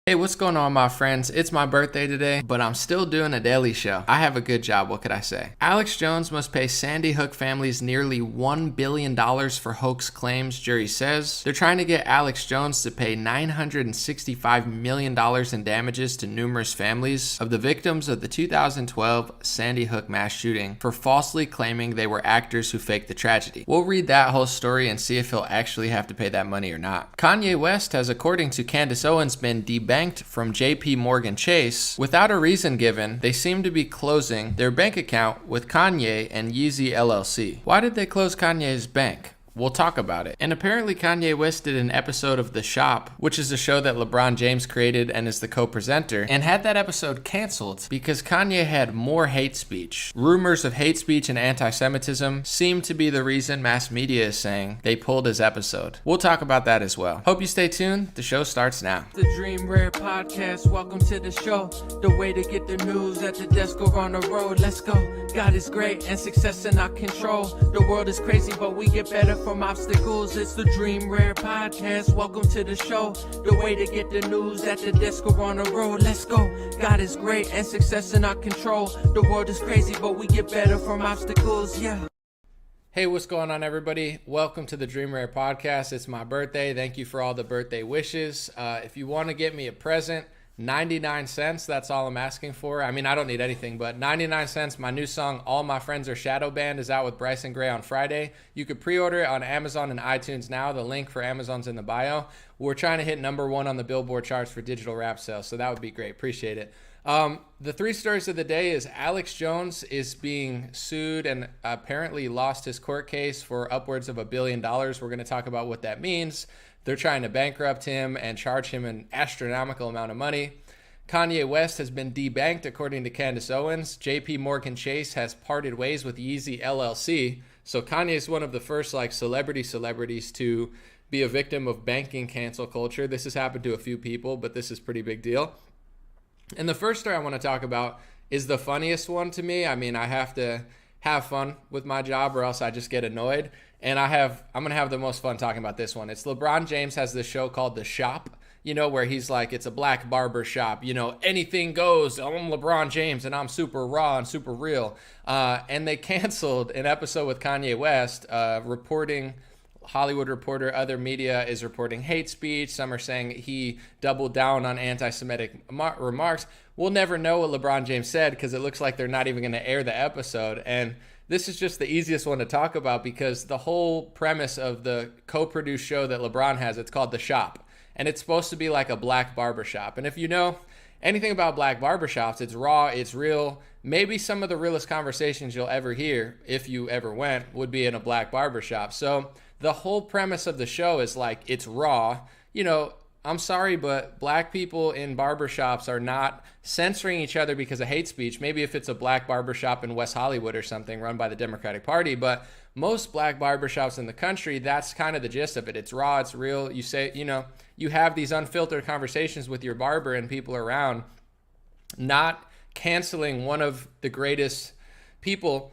Hey, what's going on, my friends? It's my birthday today, but I'm still doing a daily show. I have a good job, what could I say? Alex Jones must pay Sandy Hook families nearly $1 billion for hoax claims, jury says. They're trying to get Alex Jones to pay $965 million in damages to numerous families of the victims of the 2012 Sandy Hook mass shooting for falsely claiming they were actors who faked the tragedy. We'll read that whole story and see if he'll actually have to pay that money or not. Kanye West has, according to Candace Owens, been debanked from JP Morgan Chase without a reason given. They seem to be closing their bank account with Kanye and Yeezy LLC. Why did they close Kanye's bank? We'll talk about it. And apparently Kanye West did an episode of The Shop, which is a show that LeBron James created and is the co-presenter, and had that episode canceled because Kanye had more hate speech. Rumors of hate speech and anti-Semitism seem to be the reason mass media is saying they pulled his episode. We'll talk about that as well. Hope you stay tuned. The show starts now. The Dream Rare Podcast, welcome to the show. The way to get the news at the desk or on the road. Let's go. God is great and success in our control. The world is crazy, but we get better from obstacles. It's the Dream Rare Podcast. Welcome to the show. The way to get the news at the desk or on the road. Let's go. God is great and success in our control. The world is crazy, but we get better from obstacles. Yeah. Hey, what's going on, everybody? Welcome to the Dream Rare Podcast. It's my birthday. Thank you for all the birthday wishes. If you want to get me a present, 99 cents, that's all I'm asking for. I mean, I don't need anything, but 99 cents. My new song, All My Friends Are Shadow Banned, is out with Bryson Gray on Friday. You could pre-order it on Amazon and iTunes now. The link for Amazon's in the bio. We're trying to hit #1 on the Billboard charts for digital rap sales, so that would be great. Appreciate it. The three stories of the day is Alex Jones is being sued and apparently lost his court case for upwards of $1 billion. We're going to talk about what that means. They're trying to bankrupt him and charge him an astronomical amount of money. Kanye West has been debanked, according to Candace Owens. JP Morgan Chase has parted ways with Yeezy LLC. So Kanye is one of the first celebrities to be a victim of banking cancel culture. This has happened to a few people, but this is a pretty big deal. And the first story I want to talk about is the funniest one to me. I mean, I have to have fun with my job or else I just get annoyed. And I'm going to have the most fun talking about this one. It's LeBron James has this show called The Shop, where he's like, it's a black barber shop, anything goes. I'm LeBron James and I'm super raw and super real. And they canceled an episode with Kanye West reporting, Hollywood Reporter, other media is reporting hate speech. Some are saying he doubled down on anti-Semitic remarks. We'll never know what LeBron James said because it looks like they're not even going to air the episode. And this is just the easiest one to talk about because the whole premise of the co-produced show that LeBron has, it's called The Shop. And it's supposed to be like a black barbershop. And if you know anything about black barbershops, it's raw, it's real. Maybe some of the realest conversations you'll ever hear, if you ever went, would be in a black barbershop. So the whole premise of the show is like, it's raw. I'm sorry, but black people in barbershops are not censoring each other because of hate speech. Maybe if it's a black barbershop in West Hollywood or something run by the Democratic Party, but most black barbershops in the country, that's kind of the gist of it. It's raw, it's real. You say, you have these unfiltered conversations with your barber and people around, not canceling one of the greatest people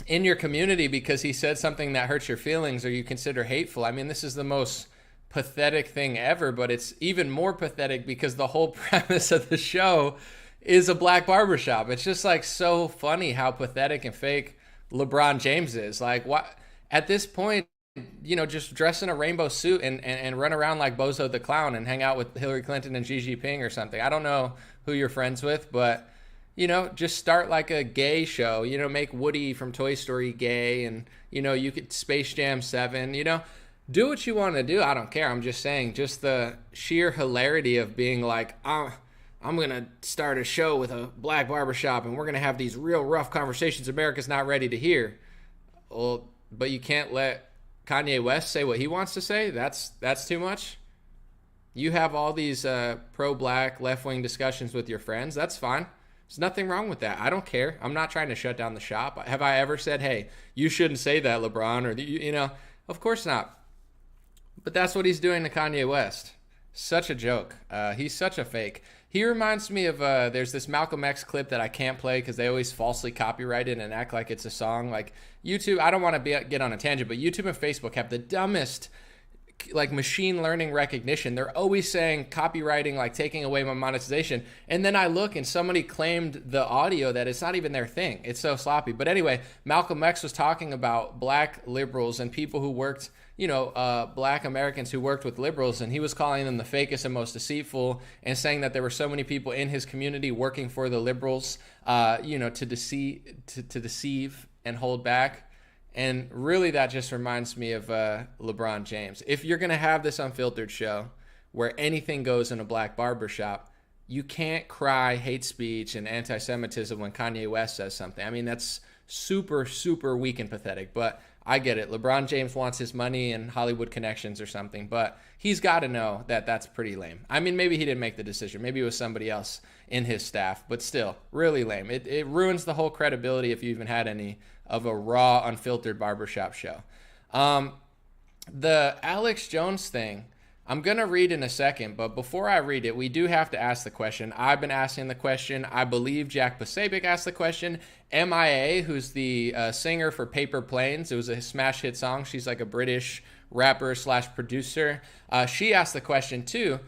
in your community because he said something that hurts your feelings or you consider hateful. I mean, this is the most pathetic thing ever, but it's even more pathetic because the whole premise of the show is a black barbershop. It's just like so funny how pathetic and fake LeBron James is. Like, what at this point, just dress in a rainbow suit and run around like Bozo the Clown and hang out with Hillary Clinton and Xi Jinping or something. I don't know who you're friends with, but just start like a gay show, make Woody from Toy Story gay and, you could Space Jam 7, do what you want to do. I don't care. I'm just saying, just the sheer hilarity of being like, I'm going to start a show with a black barbershop and we're going to have these real rough conversations America's not ready to hear. Well, but you can't let Kanye West say what he wants to say. That's too much. You have all these pro-black left-wing discussions with your friends. That's fine. There's nothing wrong with that. I don't care. I'm not trying to shut down the shop. Have I ever said, hey, you shouldn't say that, LeBron? Or, of course not. But that's what he's doing to Kanye West. Such a joke. He's such a fake. He reminds me of, there's this Malcolm X clip that I can't play because they always falsely copyright it and act like it's a song. Like YouTube, I don't want to get on a tangent, but YouTube and Facebook have the dumbest like machine learning recognition. They're always saying copywriting, like taking away my monetization. And then I look and somebody claimed the audio that it's not even their thing. It's so sloppy. But anyway, Malcolm X was talking about black liberals and people who worked, black Americans who worked with liberals, and he was calling them the fakest and most deceitful, and saying that there were so many people in his community working for the liberals, to deceive and hold back. And really, that just reminds me of LeBron James. If you're going to have this unfiltered show where anything goes in a black barbershop, you can't cry hate speech and anti-Semitism when Kanye West says something. I mean, that's super, super weak and pathetic. But I get it. LeBron James wants his money and Hollywood connections or something. But he's got to know that that's pretty lame. I mean, maybe he didn't make the decision. Maybe it was somebody else in his staff. But still, really lame. It ruins the whole credibility if you even had any of a raw, unfiltered barbershop show. The Alex Jones thing, I'm going to read in a second, but before I read it, we do have to ask the question. I've been asking the question. I believe Jack Pasabic asked the question. MIA, who's the singer for Paper Planes, it was a smash hit song. She's like a British rapper / producer. She asked the question too,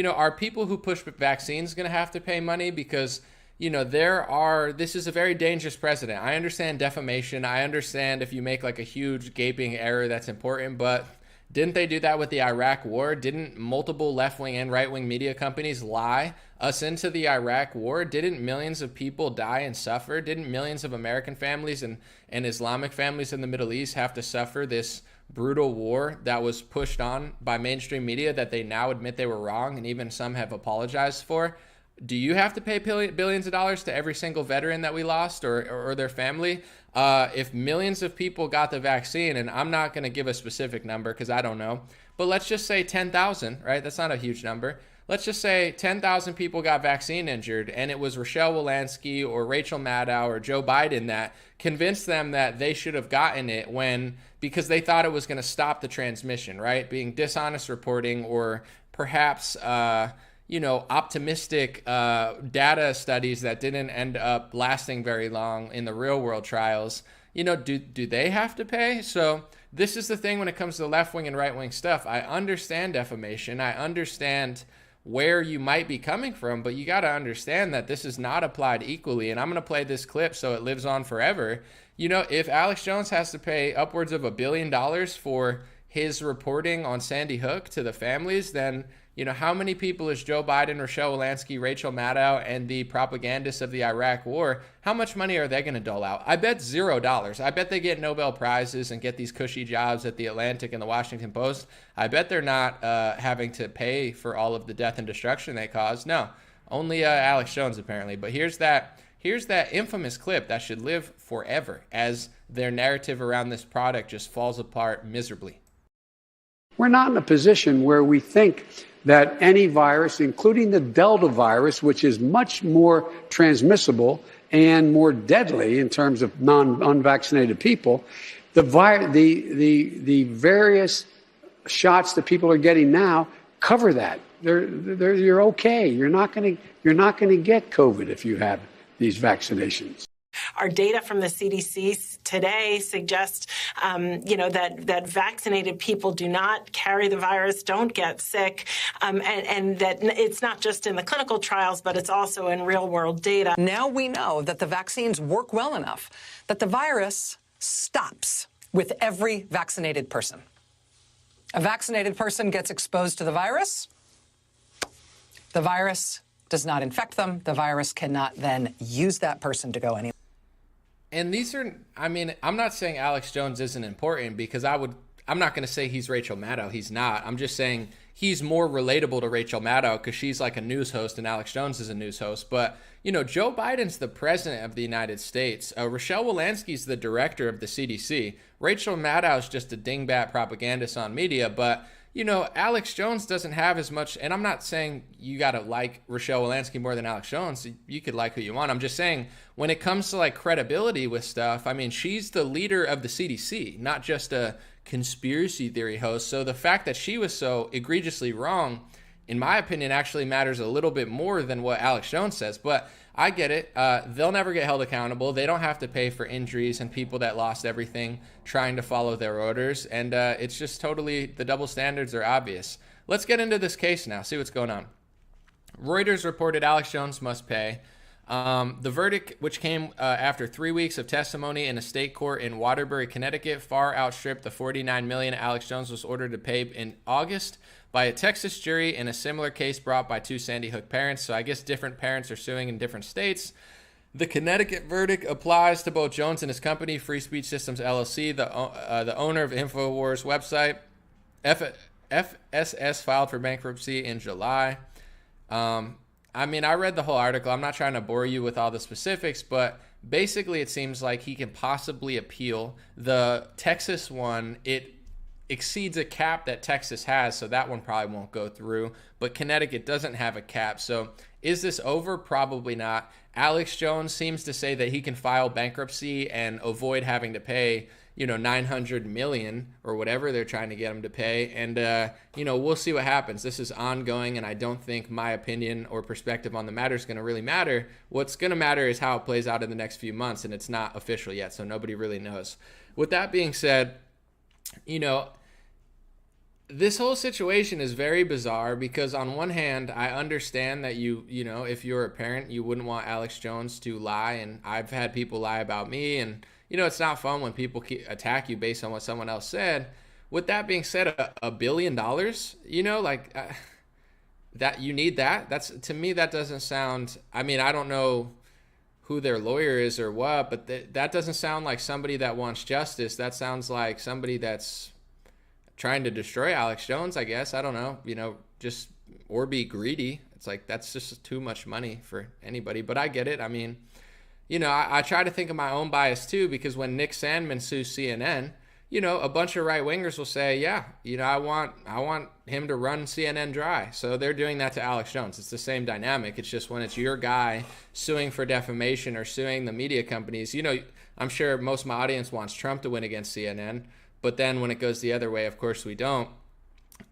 are people who push vaccines going to have to pay money? Because this is a very dangerous precedent. I understand defamation. I understand if you make like a huge gaping error that's important, but didn't they do that with the Iraq war? Didn't multiple left-wing and right-wing media companies lie us into the Iraq war? Didn't millions of people die and suffer? Didn't millions of American families and Islamic families in the Middle East have to suffer this brutal war that was pushed on by mainstream media that they now admit they were wrong, and even some have apologized for? Do you have to pay billions of dollars to every single veteran that we lost or their family? If millions of people got the vaccine, and I'm not going to give a specific number because I don't know, but let's just say 10,000, right? That's not a huge number. Let's just say 10,000 people got vaccine injured, and it was Rochelle Walensky or Rachel Maddow or Joe Biden that convinced them that they should have gotten it because they thought it was going to stop the transmission, right? Being dishonest reporting or perhaps optimistic data studies that didn't end up lasting very long in the real world trials, do they have to pay? So this is the thing when it comes to the left wing and right wing stuff. I understand defamation. I understand where you might be coming from, but you got to understand that this is not applied equally. And I'm going to play this clip so it lives on forever. If Alex Jones has to pay upwards of $1 billion for his reporting on Sandy Hook to the families, then how many people is Joe Biden, Rochelle Walensky, Rachel Maddow, and the propagandists of the Iraq war, how much money are they going to dole out? I bet $0. I bet they get Nobel Prizes and get these cushy jobs at the Atlantic and the Washington Post. I bet they're not having to pay for all of the death and destruction they caused. No, only Alex Jones apparently. But here's that infamous clip that should live forever as their narrative around this product just falls apart miserably. We're not in a position where we think that any virus, including the Delta virus, which is much more transmissible and more deadly in terms of unvaccinated people, the various shots that people are getting now cover that. You're okay. You're not going to get COVID if you have these vaccinations. Our data from the CDC today suggests, that vaccinated people do not carry the virus, don't get sick, and that it's not just in the clinical trials, but it's also in real-world data. Now we know that the vaccines work well enough that the virus stops with every vaccinated person. A vaccinated person gets exposed to the virus does not infect them. The virus cannot then use that person to go anywhere. And I'm not saying Alex Jones isn't important because I'm not going to say he's Rachel Maddow. He's not. I'm just saying he's more relatable to Rachel Maddow because she's like a news host and Alex Jones is a news host. But, Joe Biden's the president of the United States. Rochelle Walensky's the director of the CDC. Rachel Maddow's just a dingbat propagandist on media. But, Alex Jones doesn't have as much, and I'm not saying you got to like Rochelle Walensky more than Alex Jones. You could like who you want. I'm just saying when it comes to like credibility with stuff, she's the leader of the CDC, not just a conspiracy theory host. So the fact that she was so egregiously wrong in my opinion, actually matters a little bit more than what Alex Jones says. But I get it. They'll never get held accountable. They don't have to pay for injuries and people that lost everything trying to follow their orders. And it's just totally, the double standards are obvious. Let's get into this case now, see what's going on. Reuters reported Alex Jones must pay. The verdict, which came after 3 weeks of testimony in a state court in Waterbury, Connecticut, far outstripped the $49 million Alex Jones was ordered to pay in August by a Texas jury in a similar case brought by two Sandy Hook parents. So I guess different parents are suing in different states. The Connecticut verdict applies to both Jones and his company, Free Speech Systems LLC, the owner of InfoWars website. FSS filed for bankruptcy in July. I mean, I read the whole article. I'm not trying to bore you with all the specifics, but basically it seems like he can possibly appeal. The Texas one, it exceeds a cap that Texas has, so that one probably won't go through. But Connecticut doesn't have a cap. So is this over? Probably not. Alex Jones seems to say that he can file bankruptcy and avoid having to pay, $900 million or whatever they're trying to get him to pay. And, we'll see what happens. This is ongoing, and I don't think my opinion or perspective on the matter is going to really matter. What's going to matter is how it plays out in the next few months, and it's not official yet, so nobody really knows. With that being said, this whole situation is very bizarre because on one hand, I understand that if you're a parent, you wouldn't want Alex Jones to lie. And I've had people lie about me, and, it's not fun when people attack you based on what someone else said. With that being said, $1 billion, that you need that. To me, that doesn't sound, I don't know who their lawyer is or what, but that doesn't sound like somebody that wants justice. That sounds like somebody that's trying to destroy Alex Jones, I guess. I don't know, or be greedy. It's like, that's just too much money for anybody, but I get it. I try to think of my own bias too, because when Nick Sandmann sues CNN, a bunch of right wingers will say, yeah, I want him to run CNN dry. So they're doing that to Alex Jones. It's the same dynamic. It's just when it's your guy suing for defamation or suing the media companies, I'm sure most of my audience wants Trump to win against CNN. But then when it goes the other way, of course we don't.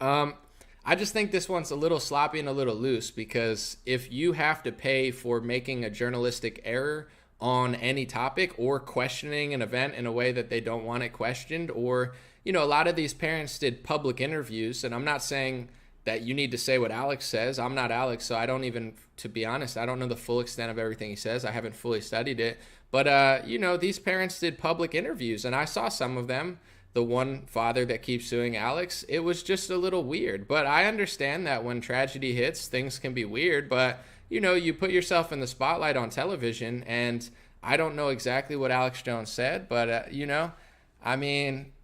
I just think this one's a little sloppy and a little loose, because if you have to pay for making a journalistic error on any topic or questioning an event in a way that they don't want it questioned, or, a lot of these parents did public interviews, and I'm not saying that you need to say what Alex says. I'm not Alex, so I don't even, to be honest, I don't know the full extent of everything he says. I haven't fully studied it. But, these parents did public interviews, and I saw some of them. The one father that keeps suing Alex, it was just a little weird. But I understand that when tragedy hits, things can be weird. But, you put yourself in the spotlight on television, and I don't know exactly what Alex Jones said, but,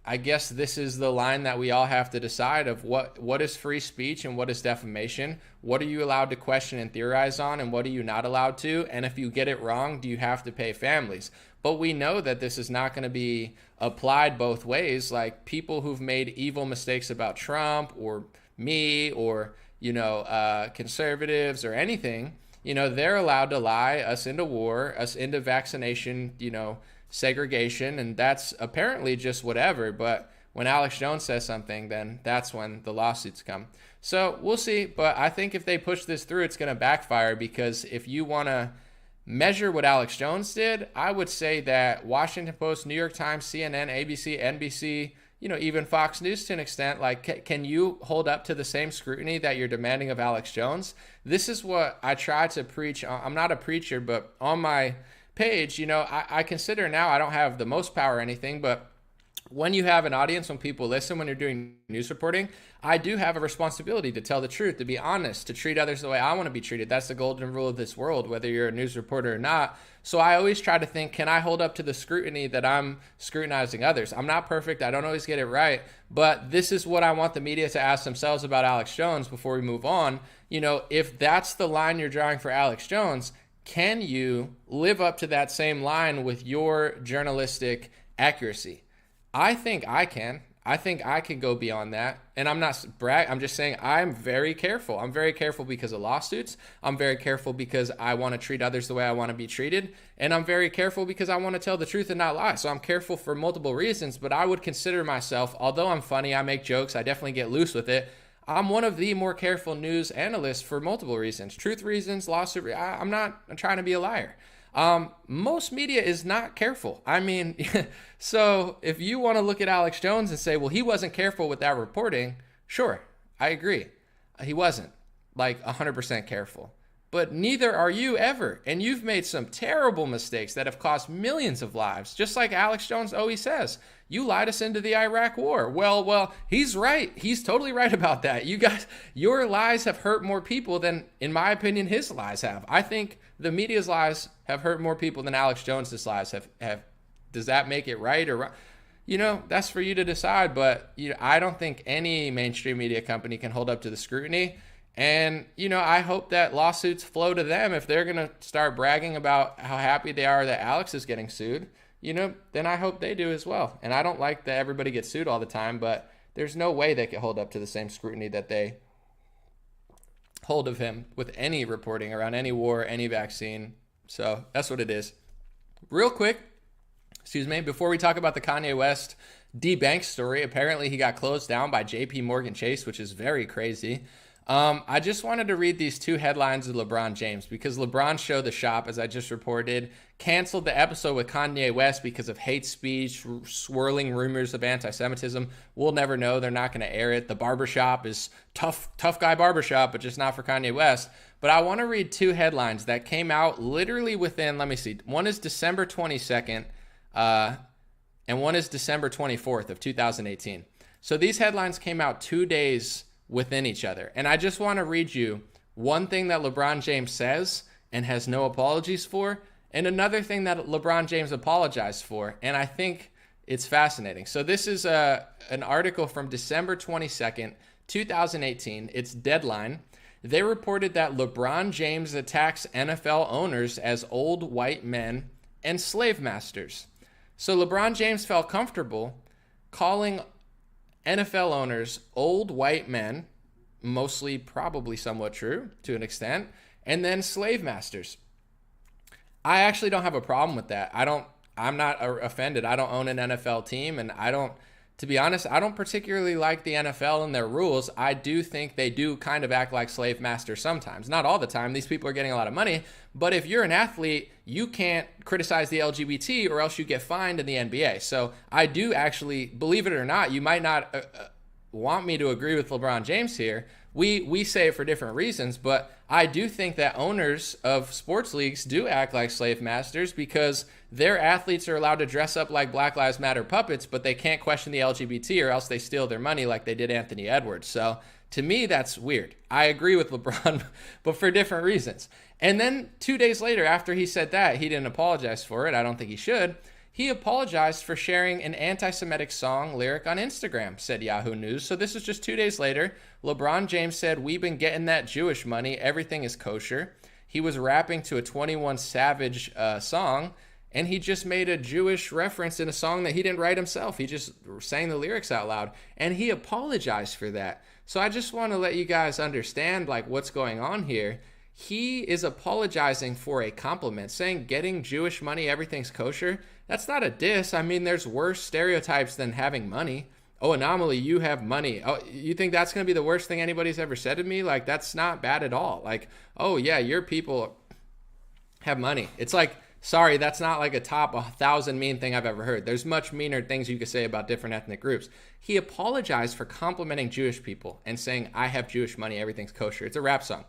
I guess this is the line that we all have to decide of what is free speech and what is defamation. What are you allowed to question and theorize on, and what are you not allowed to? And if you get it wrong, do you have to pay families? But we know that this is not going to be applied both ways. Like, people who've made evil mistakes about Trump or me or, conservatives or anything, they're allowed to lie us into war, us into vaccination, segregation, and that's apparently just whatever. But when Alex Jones says something, then that's when the lawsuits come. So we'll see. But I think if they push this through, it's going to backfire, because if you want to measure what Alex Jones did, I would say that Washington Post, New York Times, CNN, ABC, NBC, even Fox News to an extent, like, can you hold up to the same scrutiny that you're demanding of Alex Jones? This is what I try to preach. I'm not a preacher, but on my page, I consider now I don't have the most power or anything, but when you have an audience, when people listen, when you're doing news reporting, I do have a responsibility to tell the truth, to be honest, to treat others the way I want to be treated. That's the golden rule of this world, whether you're a news reporter or not. So I always try to think, can I hold up to the scrutiny that I'm scrutinizing others? I'm not perfect. I don't always get it right. But this is what I want the media to ask themselves about Alex Jones before we move on. If that's the line you're drawing for Alex Jones, can you live up to that same line with your journalistic accuracy? I think I can. I think I can go beyond that. And I'm not I'm just saying I'm very careful. I'm very careful because of lawsuits. I'm very careful because I want to treat others the way I want to be treated. And I'm very careful because I want to tell the truth and not lie. So I'm careful for multiple reasons, but I would consider myself, although I'm funny, I make jokes, I definitely get loose with it, I'm one of the more careful news analysts for multiple reasons. Truth reasons, lawsuit. I'm not trying to be a liar. Most media is not careful. I mean, so if you want to look at Alex Jones and say, well, he wasn't careful with that reporting, sure, I agree. He wasn't like 100% careful. But neither are you ever. And you've made some terrible mistakes that have cost millions of lives. Just like Alex Jones always says, you lied us into the Iraq war. Well, he's right. He's totally right about that. You guys, your lies have hurt more people than, in my opinion, his lies have. I think the media's lies have hurt more people than Alex Jones's lies have. Does that make it right or wrong? You know, that's for you to decide. But I don't think any mainstream media company can hold up to the scrutiny. And, I hope that lawsuits flow to them. If they're going to start bragging about how happy they are that Alex is getting sued, then I hope they do as well. And I don't like that everybody gets sued all the time, but there's no way they can hold up to the same scrutiny that they hold of him with any reporting around any war, any vaccine. So that's what it is. Real quick, before we talk about the Kanye West debank story, apparently he got closed down by JP Morgan Chase, which is very crazy. I just wanted to read these two headlines of LeBron James because LeBron's show, The Shop, as I just reported, canceled the episode with Kanye West because of hate speech, swirling rumors of anti-Semitism. We'll never know. They're not going to air it. The Barbershop is tough guy barbershop, but just not for Kanye West. But I want to read two headlines that came out literally within, let me see. One is December 22nd, and one is December 24th of 2018. So these headlines came out 2 days within each other. And I just want to read you one thing that LeBron James says and has no apologies for, and another thing that LeBron James apologized for. And I think it's fascinating. So this is an article from December 22nd, 2018. It's Deadline. They reported that LeBron James attacks NFL owners as old white men and slave masters. So LeBron James felt comfortable calling NFL owners old white men, mostly probably somewhat true to an extent, and then slave masters. I actually don't have a problem with that. I'm not offended. I don't own an NFL team, and to be honest, I don't particularly like the NFL and their rules. I do think they do kind of act like slave masters sometimes. Not all the time. These people are getting a lot of money. But if you're an athlete, you can't criticize the LGBT or else you get fined in the NBA. So I do actually, believe it or not, you might not want me to agree with LeBron James here. We say it for different reasons, but I do think that owners of sports leagues do act like slave masters because their athletes are allowed to dress up like Black Lives Matter puppets, but they can't question the LGBT or else they steal their money like they did Anthony Edwards. So to me, that's weird. I agree with LeBron, but for different reasons. And then 2 days later, after he said that, he didn't apologize for it. I don't think he should. He apologized for sharing an anti-Semitic song lyric on Instagram, said Yahoo News. So this is just 2 days later. LeBron James said, "We've been getting that Jewish money. Everything is kosher." He was rapping to a 21 Savage song, and he just made a Jewish reference in a song that he didn't write himself. He just sang the lyrics out loud, and he apologized for that. So I just want to let you guys understand like what's going on here. He is apologizing for a compliment, saying getting Jewish money, everything's kosher. That's not a diss. I mean, there's worse stereotypes than having money. Oh, Anomaly, you have money. Oh, you think that's going to be the worst thing anybody's ever said to me? Like, that's not bad at all. Like, oh, yeah, your people have money. It's like, sorry, that's not like a top 1,000 mean thing I've ever heard. There's much meaner things you could say about different ethnic groups. He apologized for complimenting Jewish people and saying, I have Jewish money, everything's kosher. It's a rap song.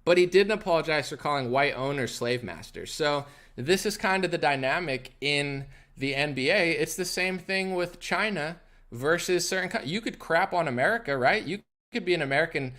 But he didn't apologize for calling white owners slave masters. So this is kind of the dynamic in the NBA. It's the same thing with China versus certain. You could crap on America, right? You could be an American,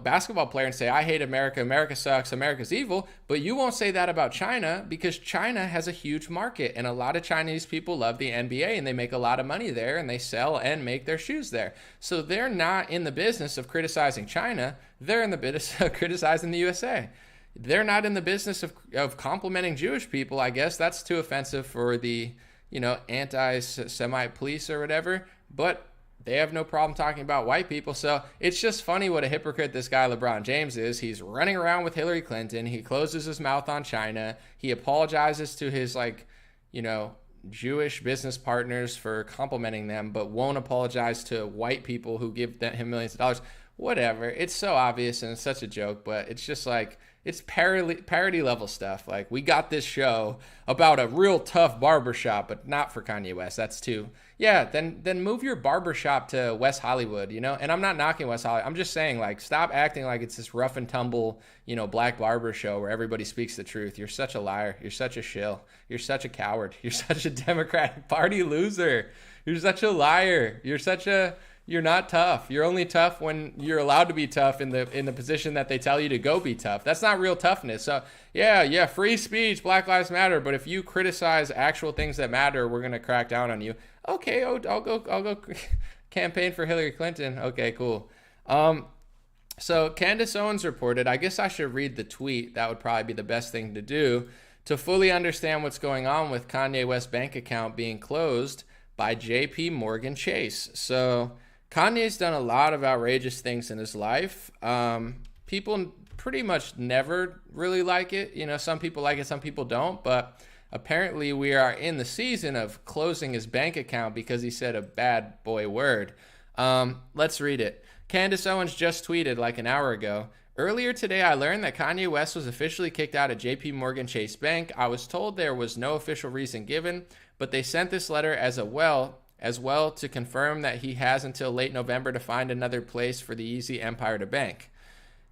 basketball player and say, I hate America. America sucks. America's evil. But you won't say that about China because China has a huge market. And a lot of Chinese people love the NBA and they make a lot of money there and they sell and make their shoes there. So they're not in the business of criticizing China. They're in the business of criticizing the USA. They're not in the business of complimenting Jewish people. I guess that's too offensive for the, anti-Semite police or whatever. But they have no problem talking about white people. So it's just funny what a hypocrite this guy LeBron James is. He's running around with Hillary Clinton. He closes his mouth on China. He apologizes to his Jewish business partners for complimenting them, but won't apologize to white people who give him millions of dollars. whatever. It's so obvious and it's such a joke, but it's just like, it's parody level stuff. Like, we got this show about a real tough barbershop, but not for Kanye West. That's too. Yeah, then move your barbershop to West Hollywood, you know? And I'm not knocking West Hollywood. I'm just saying, like, stop acting like it's this rough and tumble, you know, black barber show where everybody speaks the truth. You're such a liar. You're such a shill. You're such a coward. You're such a Democratic Party loser. You're such a liar. You're not tough. You're only tough when you're allowed to be tough in the position that they tell you to go be tough. That's not real toughness. So yeah, free speech, Black Lives Matter. But if you criticize actual things that matter, we're gonna crack down on you. Okay, I'll go campaign for Hillary Clinton. Okay, cool. So Candace Owens reported, I guess I should read the tweet. That would probably be the best thing to do to fully understand what's going on with Kanye West's bank account being closed by JP Morgan Chase. So Kanye's done a lot of outrageous things in his life. People pretty much never really like it. You know, some people like it, some people don't. But apparently we are in the season of closing his bank account because he said a bad boy word. Let's read it. Candace Owens just tweeted like an hour ago. Earlier today, I learned that Kanye West was officially kicked out of JP Morgan Chase Bank. I was told there was no official reason given, but they sent this letter as well to confirm that he has until late November to find another place for the Yeezy empire to bank.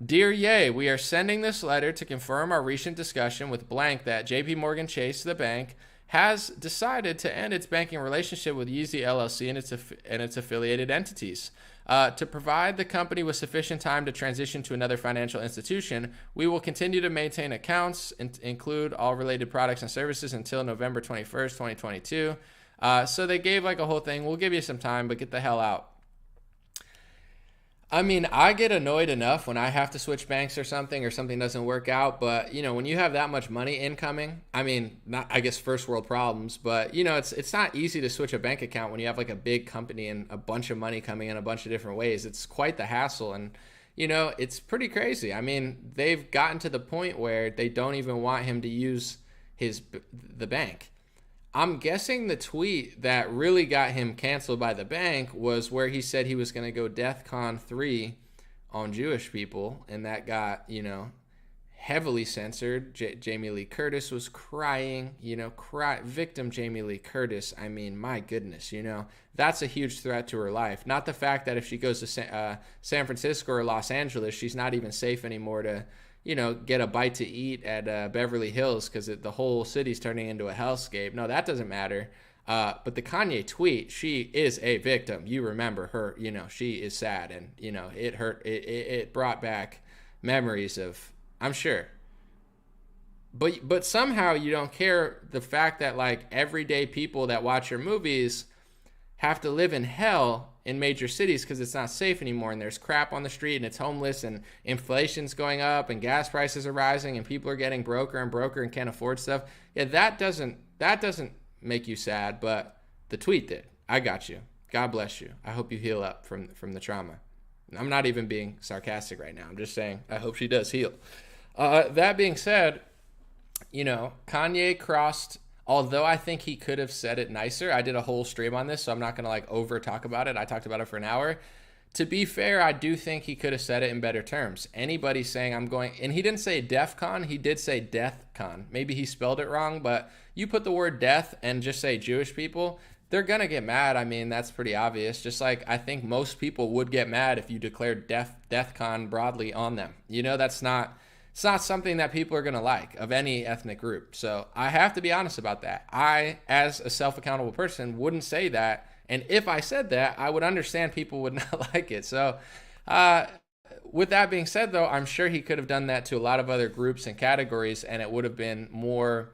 Dear Ye, we are sending this letter to confirm our recent discussion with blank that JP Morgan Chase, the bank, has decided to end its banking relationship with Yeezy LLC and its affiliated entities. To provide the company with sufficient time to transition to another financial institution, we will continue to maintain accounts and include all related products and services until November 21st, 2022. So they gave like a whole thing. We'll give you some time, but get the hell out. I mean, I get annoyed enough when I have to switch banks or something doesn't work out. But, you know, when you have that much money incoming, I mean, not, I guess, first world problems, but, you know, it's not easy to switch a bank account when you have like a big company and a bunch of money coming in a bunch of different ways. It's quite the hassle. And, you know, it's pretty crazy. I mean, they've gotten to the point where they don't even want him to use the bank. I'm guessing the tweet that really got him canceled by the bank was where he said he was going to go DEFCON 3 on Jewish people, and that got, you know, heavily censored. Jamie Lee Curtis was crying, you know, victim Jamie Lee Curtis. I mean, my goodness, you know, that's a huge threat to her life. Not the fact that if she goes to San Francisco or Los Angeles, she's not even safe anymore to, you know, get a bite to eat at Beverly Hills because the whole city's turning into a hellscape. No, that doesn't matter. But the Kanye tweet, she is a victim. You remember her, you know, she is sad. And, you know, it hurt. It brought back memories of, I'm sure. But somehow you don't care the fact that, like, everyday people that watch your movies have to live in hell in major cities because it's not safe anymore, and there's crap on the street, and it's homeless, and inflation's going up, and gas prices are rising, and people are getting broker and can't afford stuff. Yeah, that doesn't make you sad, but the tweet did. I got you. God bless you. I hope you heal up from the trauma. I'm not even being sarcastic right now. I'm just saying I hope she does heal. That being said, you know, Kanye crossed. Although I think he could have said it nicer. I did a whole stream on this, so I'm not going to like over talk about it. I talked about it for an hour. To be fair, I do think he could have said it in better terms. Anybody saying I'm going, and he didn't say DEFCON, he did say DEATHCON. Maybe he spelled it wrong, but you put the word death and just say Jewish people, they're going to get mad. I mean, that's pretty obvious. Just like I think most people would get mad if you declared DEATHCON broadly on them. You know, it's not something that people are going to like of any ethnic group. So I have to be honest about that. I, as a self-accountable person, wouldn't say that. And if I said that, I would understand people would not like it. So with that being said, though, I'm sure he could have done that to a lot of other groups and categories, and it would have been more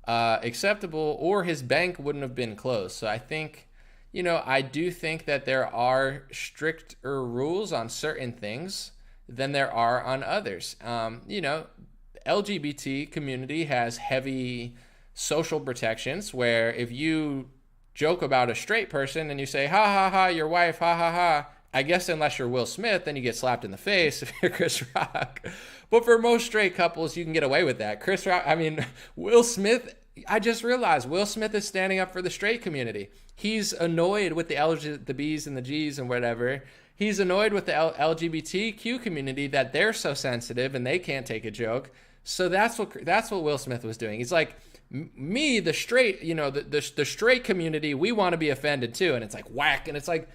acceptable, or his bank wouldn't have been closed. So I think, you know, I do think that there are stricter rules on certain things than there are on others. You know, LGBT community has heavy social protections where if you joke about a straight person and you say, ha ha ha, your wife, ha ha ha, I guess unless you're Will Smith, then you get slapped in the face if you're Chris Rock. But for most straight couples, you can get away with that. Chris Rock, I mean, Will Smith, I just realized Will Smith is standing up for the straight community. He's annoyed with the L's, the B's, and the G's and whatever. He's annoyed with the LGBTQ community that they're so sensitive and they can't take a joke. So that's what Will Smith was doing. He's like, me, the straight, the straight community, we want to be offended too. And it's like whack. And it's like,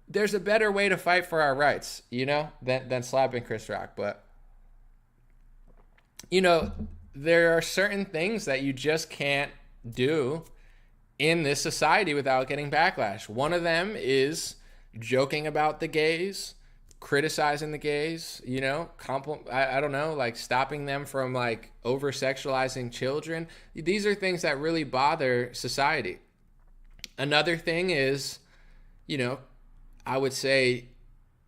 there's a better way to fight for our rights, than slapping Chris Rock. But, there are certain things that you just can't do in this society without getting backlash. One of them is joking about the gays, criticizing the gays, I don't know, like stopping them from like over sexualizing children. These are things that really bother society. Another thing is, I would say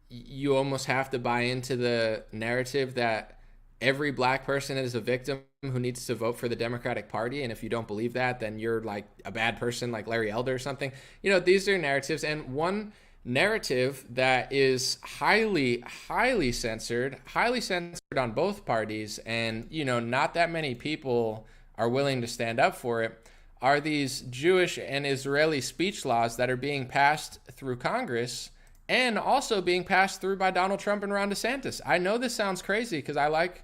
you almost have to buy into the narrative that every black person is a victim who needs to vote for the Democratic Party. And if you don't believe that, then you're like a bad person like Larry Elder or something. These are narratives. And one narrative that is highly censored on both parties, and not that many people are willing to stand up for it, are these Jewish and Israeli speech laws that are being passed through Congress and also being passed through by Donald Trump and Ron DeSantis. I know this sounds crazy because I like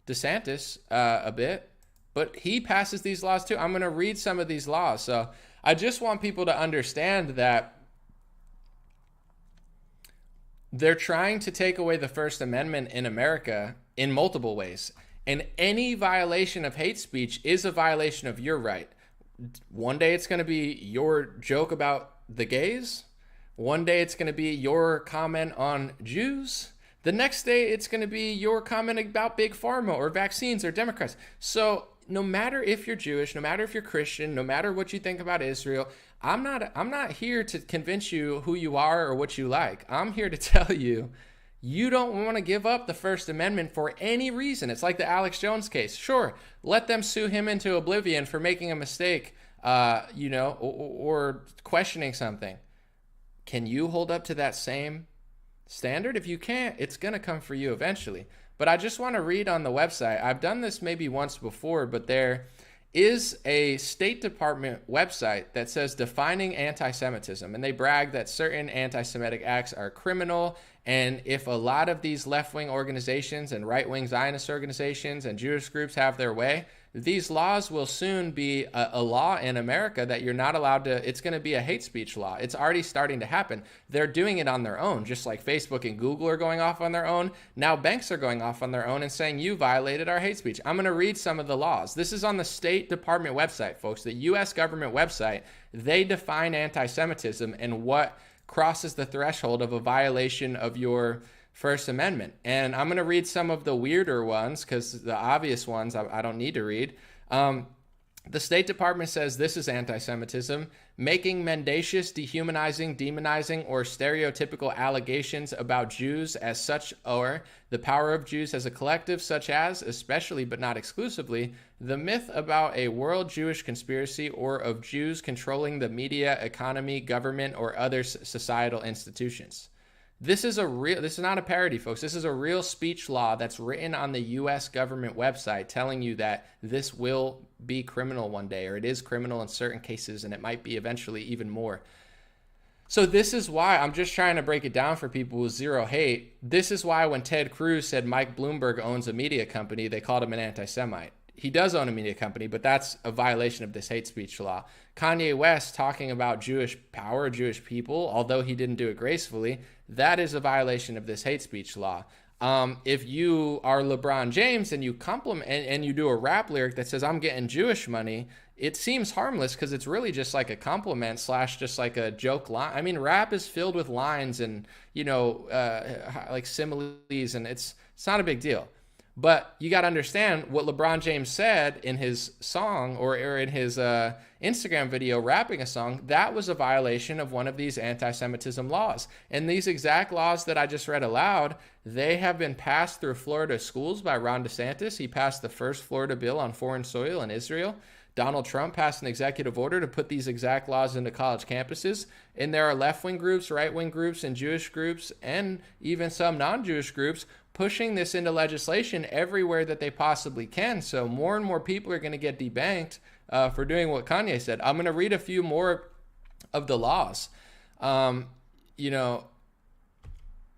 DeSantis a bit, but he passes these laws too. I'm going to read some of these laws. So I just want people to understand that they're trying to take away the First Amendment in America in multiple ways. And any violation of hate speech is a violation of your right. One day it's going to be your joke about the gays. One day it's going to be your comment on Jews. The next day it's going to be your comment about Big Pharma or vaccines or Democrats. So no matter if you're Jewish, no matter if you're Christian, no matter what you think about Israel, I'm not here to convince you who you are or what you like. I'm here to tell you, you don't want to give up the First Amendment for any reason. It's like the Alex Jones case. Sure, let them sue him into oblivion for making a mistake, or questioning something. Can you hold up to that same standard? If you can't, it's going to come for you eventually. But I just want to read on the website. I've done this maybe once before, but there is a State Department website that says defining anti-Semitism, and they brag that certain anti-Semitic acts are criminal. And if a lot of these left-wing organizations and right-wing Zionist organizations and Jewish groups have their way, these laws will soon be a law in America that you're not allowed to, it's going to be a hate speech law. It's already starting to happen. They're doing it on their own, just like Facebook and Google are going off on their own. Now banks are going off on their own and saying, you violated our hate speech. I'm going to read some of the laws. This is on the State Department website, folks, the U.S. government website. They define anti-Semitism and what crosses the threshold of a violation of your First Amendment. And I'm going to read some of the weirder ones because the obvious ones I don't need to read. The State Department says this is anti-Semitism: making mendacious, dehumanizing, demonizing, or stereotypical allegations about Jews as such, or the power of Jews as a collective, such as, especially but not exclusively, the myth about a world Jewish conspiracy or of Jews controlling the media, economy, government, or other societal institutions. This is not a parody, folks. This is a real speech law that's written on the U.S. government website telling you that this will be criminal one day, or it is criminal in certain cases, and it might be eventually even more. So this is why I'm just trying to break it down for people with zero hate. This is why when Ted Cruz said Mike Bloomberg owns a media company, they called him an anti-Semite. He does own a media company, but that's a violation of this hate speech law. Kanye West talking about Jewish power, Jewish people, although he didn't do it gracefully, that is a violation of this hate speech law. If you are LeBron James and you compliment and you do a rap lyric that says, I'm getting Jewish money, it seems harmless because it's really just like a compliment / just like a joke line. I mean, rap is filled with lines and, like similes, and it's not a big deal. But you got to understand what LeBron James said in his song or in his Instagram video rapping a song. That was a violation of one of these anti-Semitism laws. And these exact laws that I just read aloud, they have been passed through Florida schools by Ron DeSantis. He passed the first Florida bill on foreign soil in Israel. Donald Trump passed an executive order to put these exact laws into college campuses. And there are left-wing groups, right-wing groups, and Jewish groups, and even some non-Jewish groups pushing this into legislation everywhere that they possibly can. So more and more people are going to get debanked for doing what Kanye said. I'm going to read a few more of the laws.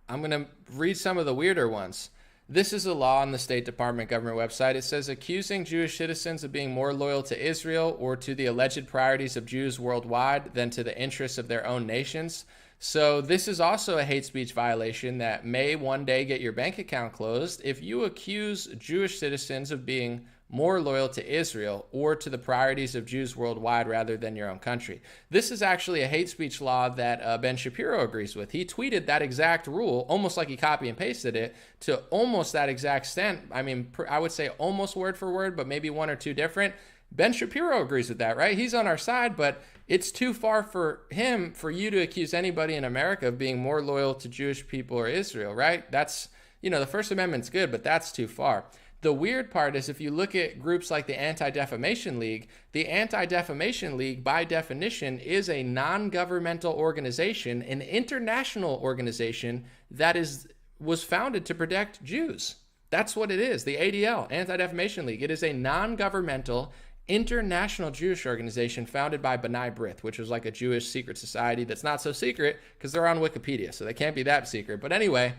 I'm going to read some of the weirder ones. This is a law on the State Department government website. It says accusing Jewish citizens of being more loyal to Israel or to the alleged priorities of Jews worldwide than to the interests of their own nations. So this is also a hate speech violation that may one day get your bank account closed if you accuse Jewish citizens of being more loyal to Israel or to the priorities of Jews worldwide rather than your own country. This is actually a hate speech law that Ben Shapiro agrees with. He tweeted that exact rule, almost like he copy and pasted it, to almost that exact extent. I mean, I would say almost word for word, but maybe one or two different. Ben Shapiro agrees with that, right? He's on our side, but it's too far for him for you to accuse anybody in America of being more loyal to Jewish people or Israel, right? That's, the First Amendment's good, but that's too far. The weird part is if you look at groups like the Anti-Defamation League, the Anti-Defamation League, by definition, is a non-governmental organization, an international organization that was founded to protect Jews. That's what it is, the ADL, Anti-Defamation League. It is a non-governmental international Jewish organization founded by B'nai B'rith, which was like a Jewish secret society that's not so secret because they're on Wikipedia, so they can't be that secret. But anyway,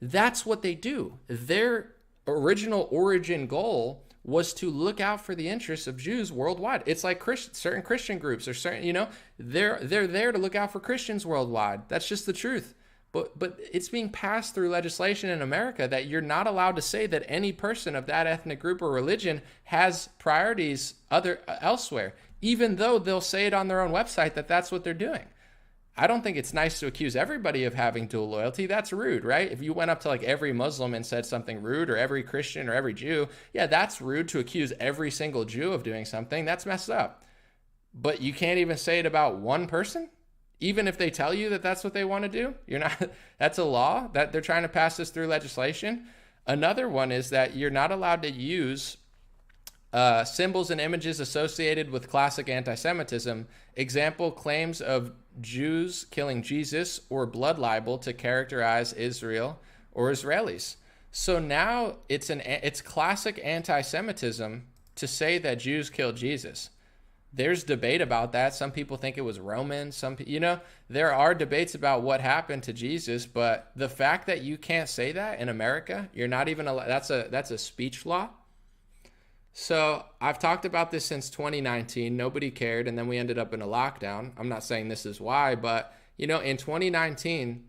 that's what they do. Their original origin goal was to look out for the interests of Jews worldwide. It's like certain Christian groups or certain, they're there to look out for Christians worldwide. That's just the truth. But it's being passed through legislation in America that you're not allowed to say that any person of that ethnic group or religion has priorities elsewhere, even though they'll say it on their own website that that's what they're doing. I don't think it's nice to accuse everybody of having dual loyalty. That's rude, right? If you went up to like every Muslim and said something rude, or every Christian or every Jew, yeah, that's rude to accuse every single Jew of doing something. That's messed up. But you can't even say it about one person? Even if they tell you that that's what they want to do? That's a law that they're trying to pass this through legislation. Another one is that you're not allowed to use symbols and images associated with classic anti-Semitism. Example, claims of Jews killing Jesus or blood libel to characterize Israel or Israelis. So now it's classic anti-Semitism to say that Jews killed Jesus. There's debate about that. Some people think it was Romans. There are debates about what happened to Jesus, but the fact that you can't say that in America, you're not even allowed, that's a speech law. So I've talked about this since 2019. Nobody cared, and then we ended up in a lockdown. I'm not saying this is why, but in 2019,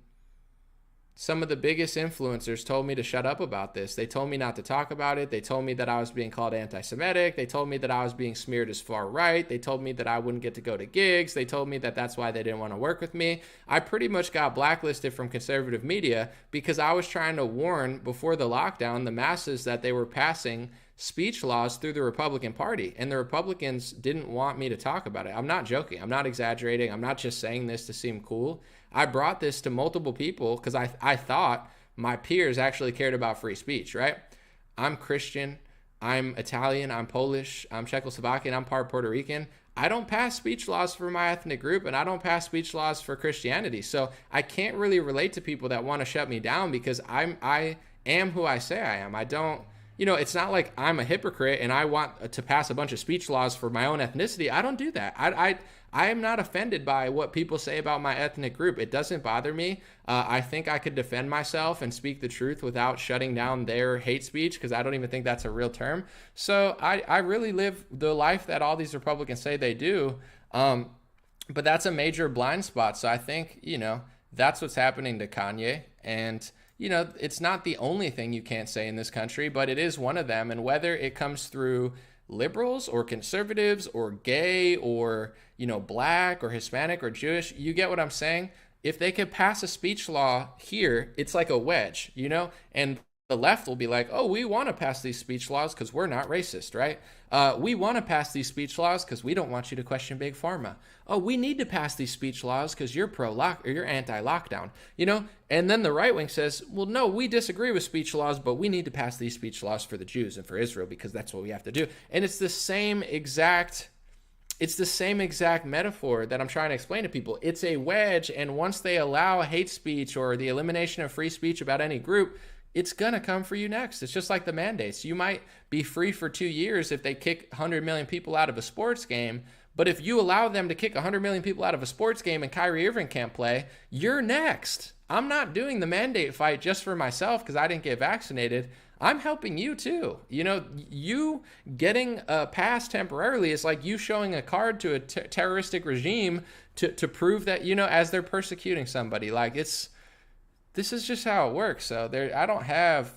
some of the biggest influencers told me to shut up about this. They told me not to talk about it. They told me that I was being called anti-Semitic. They told me that I was being smeared as far right. They told me that I wouldn't get to go to gigs. They told me that that's why they didn't want to work with me. I pretty much got blacklisted from conservative media because I was trying to warn before the lockdown the masses that they were passing speech laws through the Republican Party, and the Republicans didn't want me to talk about it. I'm not joking. I'm not exaggerating. I'm not just saying this to seem cool. I brought this to multiple people because I thought my peers actually cared about free speech, right? I'm Christian. I'm Italian. I'm Polish. I'm Czechoslovakian. I'm part Puerto Rican. I don't pass speech laws for my ethnic group, and I don't pass speech laws for Christianity. So I can't really relate to people that want to shut me down because I am who I say I am. I don't... it's not like I'm a hypocrite and I want to pass a bunch of speech laws for my own ethnicity. I don't do that. I am not offended by what people say about my ethnic group. It doesn't bother me. I think I could defend myself and speak the truth without shutting down their hate speech because I don't even think that's a real term. So I really live the life that all these Republicans say they do. But that's a major blind spot. So I think, that's what's happening to Kanye. And it's not the only thing you can't say in this country, but it is one of them. And whether it comes through liberals or conservatives or gay or, black or Hispanic or Jewish, you get what I'm saying? If they could pass a speech law here, it's like a wedge, and the left will be like, oh, we want to pass these speech laws because we're not racist, right? We want to pass these speech laws because we don't want you to question Big Pharma. Oh, we need to pass these speech laws because you're pro-lock or you're anti-lockdown, And then the right wing says, well, no, we disagree with speech laws, but we need to pass these speech laws for the Jews and for Israel because that's what we have to do. And it's the same exact metaphor that I'm trying to explain to people. It's a wedge, and once they allow hate speech or the elimination of free speech about any group, it's going to come for you next. It's just like the mandates. You might be free for 2 years if they kick 100 million people out of a sports game, but if you allow them to kick 100 million people out of a sports game and Kyrie Irving can't play, you're next. I'm not doing the mandate fight just for myself because I didn't get vaccinated. I'm helping you too. You know, you getting a pass temporarily is like you showing a card to a terroristic regime to prove that, you know, as they're persecuting somebody. Like, this is just how it works. So I don't have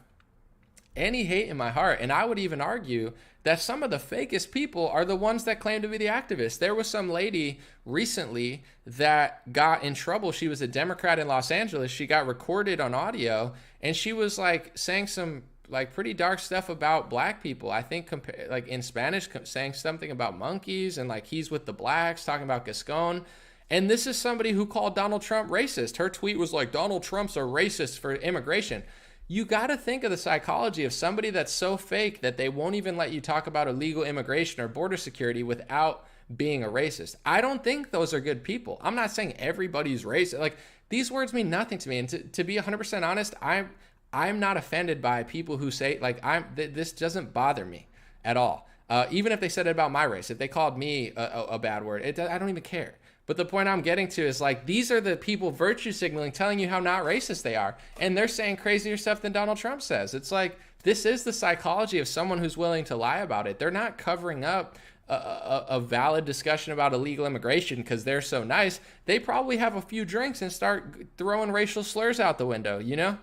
any hate in my heart. And I would even argue that some of the fakest people are the ones that claim to be the activists. There was some lady recently that got in trouble. She was a Democrat in Los Angeles. She got recorded on audio, and she was like saying some like pretty dark stuff about black people. I think like in Spanish, saying something about monkeys and like he's with the blacks, talking about Gascon. And this is somebody who called Donald Trump racist. Her tweet was like, Donald Trump's a racist for immigration. You got to think of the psychology of somebody that's so fake that they won't even let you talk about illegal immigration or border security without being a racist. I don't think those are good people. I'm not saying everybody's racist. Like, these words mean nothing to me. And to be 100% honest, I'm not offended by people who say, like, this doesn't bother me at all. Even if they said it about my race, if they called me a bad word, I don't even care. But the point I'm getting to is, like, these are the people virtue signaling, telling you how not racist they are. And they're saying crazier stuff than Donald Trump says. It's like, this is the psychology of someone who's willing to lie about it. They're not covering up a valid discussion about illegal immigration because they're so nice. They probably have a few drinks and start throwing racial slurs out the window, you know?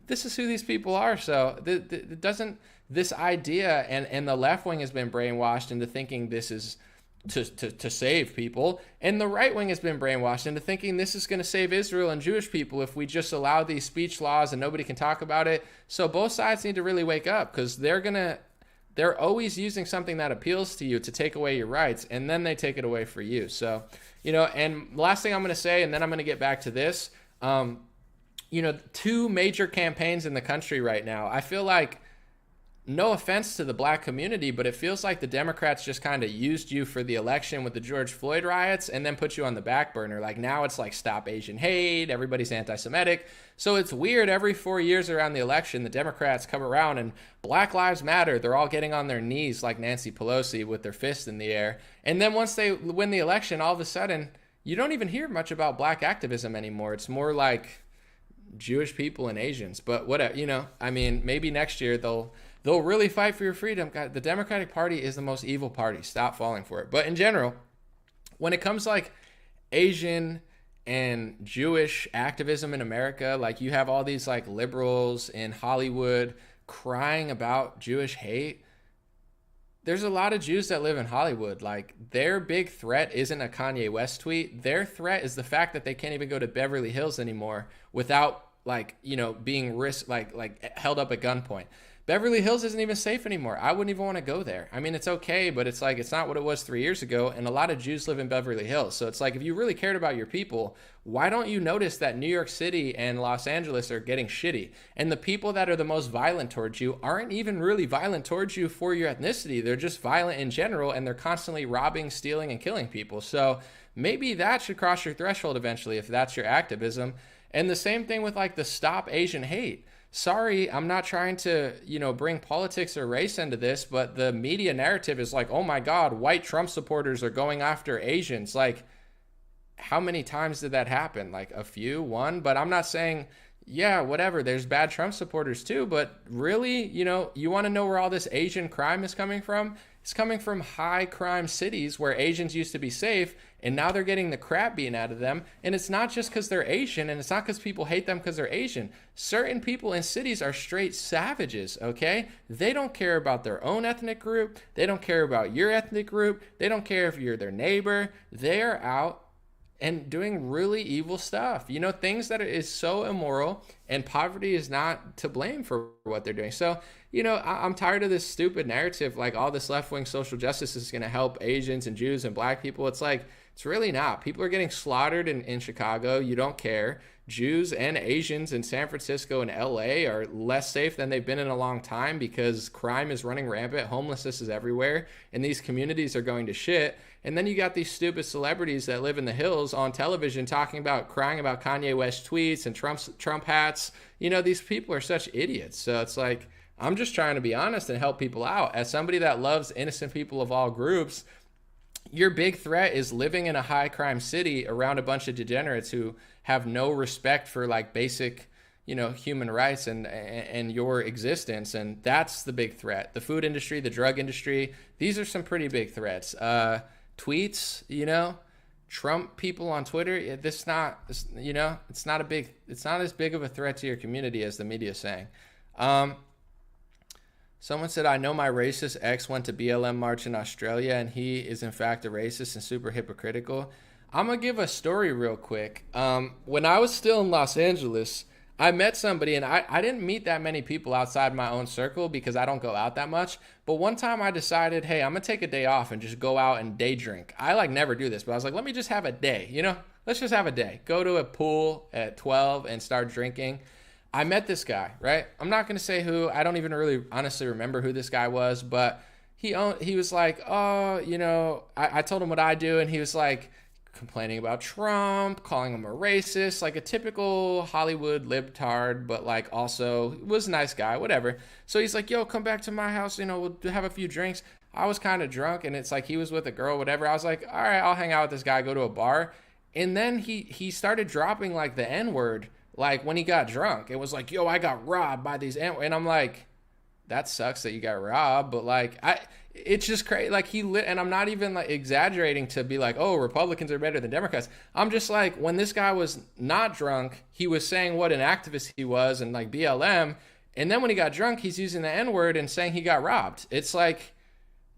This is who these people are. So this idea, and the left wing has been brainwashed into thinking this is to save people, and the right wing has been brainwashed into thinking this is going to save Israel and Jewish people if we just allow these speech laws and nobody can talk about it. So both sides need to really wake up, because they're always using something that appeals to you to take away your rights, and then they take it away for you. So, you know, and last thing I'm going to say, and then I'm going to get back to this, you know, two major campaigns in the country right now. I feel like, no offense to the black community, but it feels like the Democrats just kind of used you for the election with the George Floyd riots and then put you on the back burner. Like, now it's like, stop Asian hate, everybody's anti-Semitic. So it's weird, every 4 years around the election, the Democrats come around and Black Lives Matter. They're all getting on their knees like Nancy Pelosi with their fist in the air. And then once they win the election, all of a sudden, you don't even hear much about black activism anymore. It's more like Jewish people and Asians. But whatever, you know, I mean, maybe next year they'll really fight for your freedom. God, the Democratic Party is the most evil party. Stop falling for it. But in general, when it comes to like Asian and Jewish activism in America, like, you have all these like liberals in Hollywood crying about Jewish hate. There's a lot of Jews that live in Hollywood. Like, their big threat isn't a Kanye West tweet. Their threat is the fact that they can't even go to Beverly Hills anymore without, like, you know, being like held up at gunpoint. Beverly Hills isn't even safe anymore. I wouldn't even want to go there. I mean, it's okay, but it's like, it's not what it was 3 years ago. And a lot of Jews live in Beverly Hills. So it's like, if you really cared about your people, why don't you notice that New York City and Los Angeles are getting shitty? And the people that are the most violent towards you aren't even really violent towards you for your ethnicity. They're just violent in general, and they're constantly robbing, stealing, and killing people. So maybe that should cross your threshold eventually if that's your activism. And the same thing with like the Stop Asian Hate. Sorry, I'm not trying to, you know, bring politics or race into this, but the media narrative is like, oh my God, white Trump supporters are going after Asians. Like, how many times did that happen? Like a few, one? But I'm not saying, yeah, whatever, there's bad Trump supporters too, but really, you know, you want to know where all this Asian crime is coming from? It's coming from high crime cities where Asians used to be safe, and now they're getting the crap beaten out of them. And it's not just because they're Asian, and it's not because people hate them because they're Asian. Certain people in cities are straight savages, okay? They don't care about their own ethnic group. They don't care about your ethnic group. They don't care if you're their neighbor. They're out and doing really evil stuff. You know, things that is so immoral, and poverty is not to blame for what they're doing. So, you know, I'm tired of this stupid narrative, like all this left-wing social justice is going to help Asians and Jews and black people. It's like, it's really not. People are getting slaughtered in Chicago. You don't care. Jews and Asians in San Francisco and LA are less safe than they've been in a long time because crime is running rampant. Homelessness is everywhere, and these communities are going to shit. And then you got these stupid celebrities that live in the hills on television talking about, crying about Kanye West tweets and Trump hats. You know, these people are such idiots. So it's like, I'm just trying to be honest and help people out. As somebody that loves innocent people of all groups, your big threat is living in a high crime city around a bunch of degenerates who have no respect for like basic, human rights and your existence. And that's the big threat. The food industry, the drug industry, these are some pretty big threats. Tweets, Trump people on Twitter, it's not as big of a threat to your community as the media is saying. Someone said, I know my racist ex went to BLM march in Australia and he is in fact a racist and super hypocritical. I'm going to give a story real quick. When I was still in Los Angeles, I met somebody, and I didn't meet that many people outside my own circle because I don't go out that much. But one time I decided, hey, I'm going to take a day off and just go out and day drink. I like never do this, but I was like, let me just have a day, let's just have a day. Go to a pool at 12 and start drinking. I met this guy, right? I'm not going to say who. I don't even really honestly remember who this guy was, but he was like, oh, I told him what I do, and he was like, complaining about Trump, calling him a racist, like a typical Hollywood libtard, but like also was a nice guy, whatever. So he's like, yo, come back to my house, we'll have a few drinks. I was kind of drunk, and it's like he was with a girl, whatever. I was like, all right, I'll hang out with this guy, go to a bar. And then he started dropping like the N-word, like when he got drunk. It was like, yo, I got robbed by these N-words. And I'm like, that sucks that you got robbed, but like it's just crazy. Like and I'm not even like exaggerating to be like, oh, Republicans are better than Democrats. I'm just like, when this guy was not drunk, he was saying what an activist he was and like BLM. And then when he got drunk, he's using the N-word and saying he got robbed. It's like,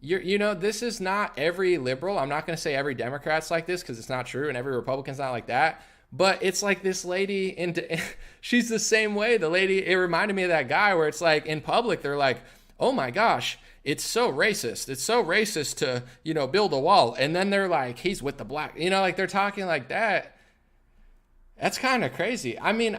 this is not every liberal. I'm not going to say every Democrat's like this because it's not true, and every Republican's not like that. But it's like this lady, she's the same way. The lady, it reminded me of that guy where it's like in public, they're like, oh my gosh, it's so racist. It's so racist to, build a wall. And then they're like, he's with the black, like they're talking like that. That's kind of crazy. I mean,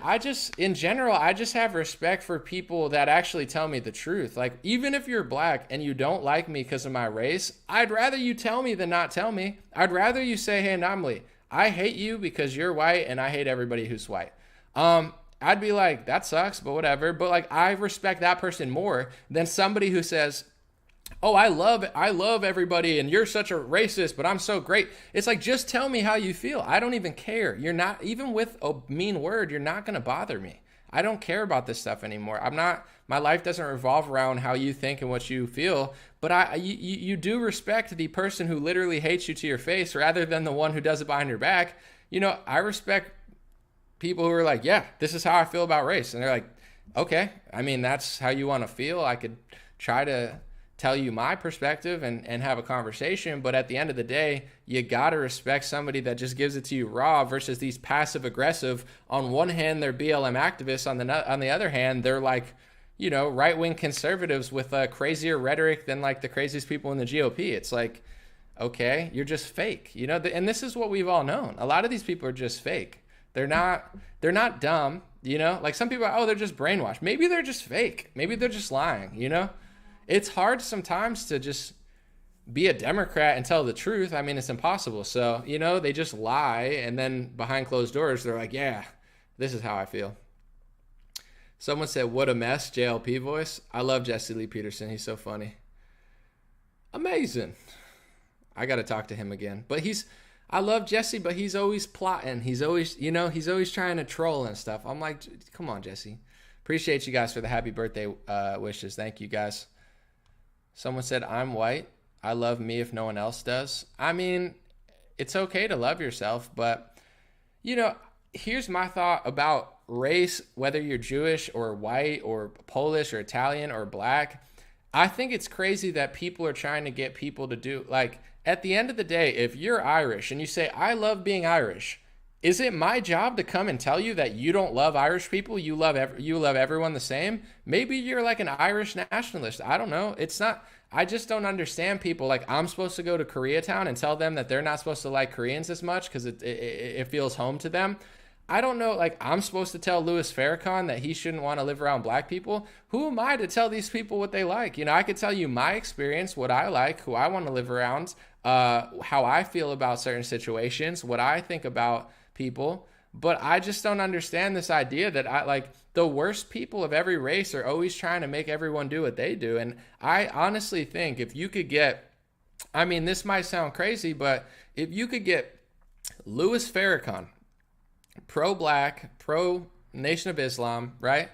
in general, I just have respect for people that actually tell me the truth. Like, even if you're black and you don't like me because of my race, I'd rather you tell me than not tell me. I'd rather you say, hey, Namli, I hate you because you're white and I hate everybody who's white. I'd be like, that sucks, but whatever. But like, I respect that person more than somebody who says, oh, I love everybody and you're such a racist, but I'm so great. It's like, just tell me how you feel. I don't even care. You're not, even with a mean word, you're not going to bother me. I don't care about this stuff anymore. My life doesn't revolve around how you think and what you feel, but you do respect the person who literally hates you to your face rather than the one who does it behind your back. I respect people who are like, yeah, this is how I feel about race. And they're like, okay, I mean, that's how you want to feel. I could try to tell you my perspective and have a conversation, but at the end of the day, you gotta respect somebody that just gives it to you raw versus these passive aggressive. On one hand, they're BLM activists. On the other hand, they're like, right-wing conservatives with crazier rhetoric than like the craziest people in the GOP. It's like, okay, you're just fake, and this is what we've all known. A lot of these people are just fake. They're not dumb, like some people are, oh, they're just brainwashed. Maybe they're just fake. Maybe they're just lying, It's hard sometimes to just be a Democrat and tell the truth. I mean, it's impossible. So, they just lie. And then behind closed doors, they're like, yeah, this is how I feel. Someone said, what a mess, JLP voice. I love Jesse Lee Peterson. He's so funny. Amazing. I got to talk to him again. But I love Jesse, but he's always plotting. He's always, he's always trying to troll and stuff. I'm like, come on, Jesse. Appreciate you guys for the happy birthday wishes. Thank you, guys. Someone said, I'm white. I love me if no one else does. I mean, it's okay to love yourself, but, here's my thought about race, whether you're Jewish or white or Polish or Italian or black. I think it's crazy that people are trying to get people to do, like, at the end of the day, if you're Irish and you say, I love being Irish, is it my job to come and tell you that you don't love Irish people? You love everyone the same? Maybe you're like an Irish nationalist. I don't know. It's not. I just don't understand people. Like, I'm supposed to go to Koreatown and tell them that they're not supposed to like Koreans as much because it feels home to them. I don't know. Like, I'm supposed to tell Louis Farrakhan that he shouldn't want to live around black people. Who am I to tell these people what they like? I could tell you my experience, what I like, who I want to live around, how I feel about certain situations, what I think about people, but I just don't understand this idea that the worst people of every race are always trying to make everyone do what they do. And I honestly think if you could get, I mean, this might sound crazy, but if you could get Louis Farrakhan pro-black, pro-Nation of Islam, right?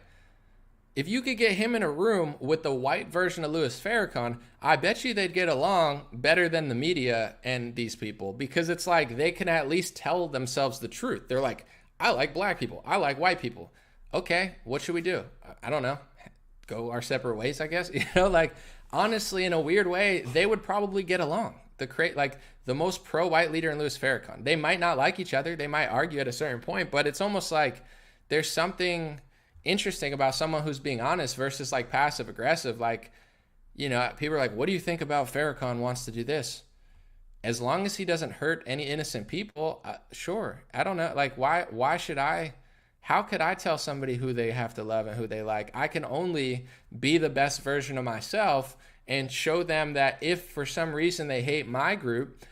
If you could get him in a room with the white version of Louis Farrakhan, I bet you they'd get along better than the media and these people, because it's like they can at least tell themselves the truth. They're like, I like black people. I like white people. Okay, what should we do? I don't know. Go our separate ways, I guess. Like, honestly, in a weird way, they would probably get along. The most pro-white leader in Louis Farrakhan. They might not like each other. They might argue at a certain point, but it's almost like there's something interesting about someone who's being honest versus like passive aggressive. Like, people are like, what do you think about Farrakhan wants to do this? As long as he doesn't hurt any innocent people, sure. I don't know. Like, why should I? How could I tell somebody who they have to love and who they like? I can only be the best version of myself and show them that if for some reason they hate my group,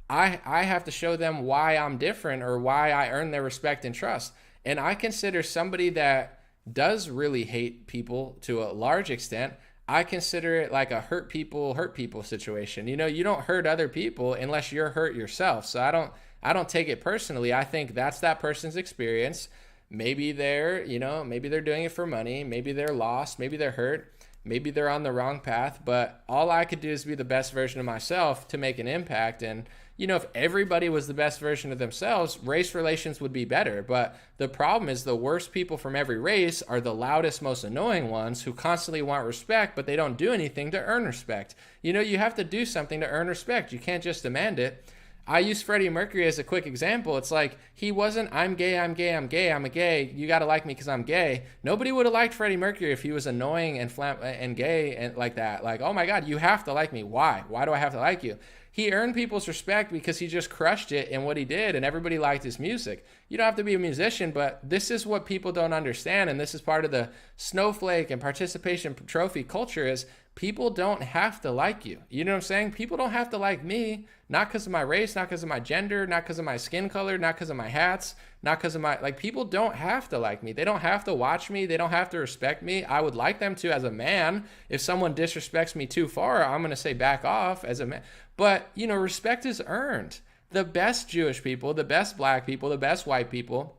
I have to show them why I'm different or why I earn their respect and trust. And I consider somebody that does really hate people to a large extent, I consider it like a hurt people situation. You don't hurt other people unless you're hurt yourself. So I don't take it personally. I think that's that person's experience. Maybe they're doing it for money. Maybe they're lost. Maybe they're hurt. Maybe they're on the wrong path. But all I could do is be the best version of myself to make an impact. And, if everybody was the best version of themselves, race relations would be better. But the problem is the worst people from every race are the loudest, most annoying ones who constantly want respect, but they don't do anything to earn respect. You have to do something to earn respect. You can't just demand it. I use Freddie Mercury as a quick example. It's like, he wasn't, I'm gay, I'm a gay, you got to like me because I'm gay. Nobody would have liked Freddie Mercury if he was annoying and gay and like that. Like, oh my God, you have to like me. Why? Why do I have to like you? He earned people's respect because he just crushed it in what he did, and everybody liked his music. You don't have to be a musician, but this is what people don't understand, and this is part of the snowflake and participation trophy culture is people don't have to like you. You know what I'm saying? People don't have to like me, not because of my race, not because of my gender, not because of my skin color, not because of my hats, not because of people don't have to like me. They don't have to watch me. They don't have to respect me. I would like them to as a man. If someone disrespects me too far, I'm going to say back off as a man. But, respect is earned. The best Jewish people, the best black people, the best white people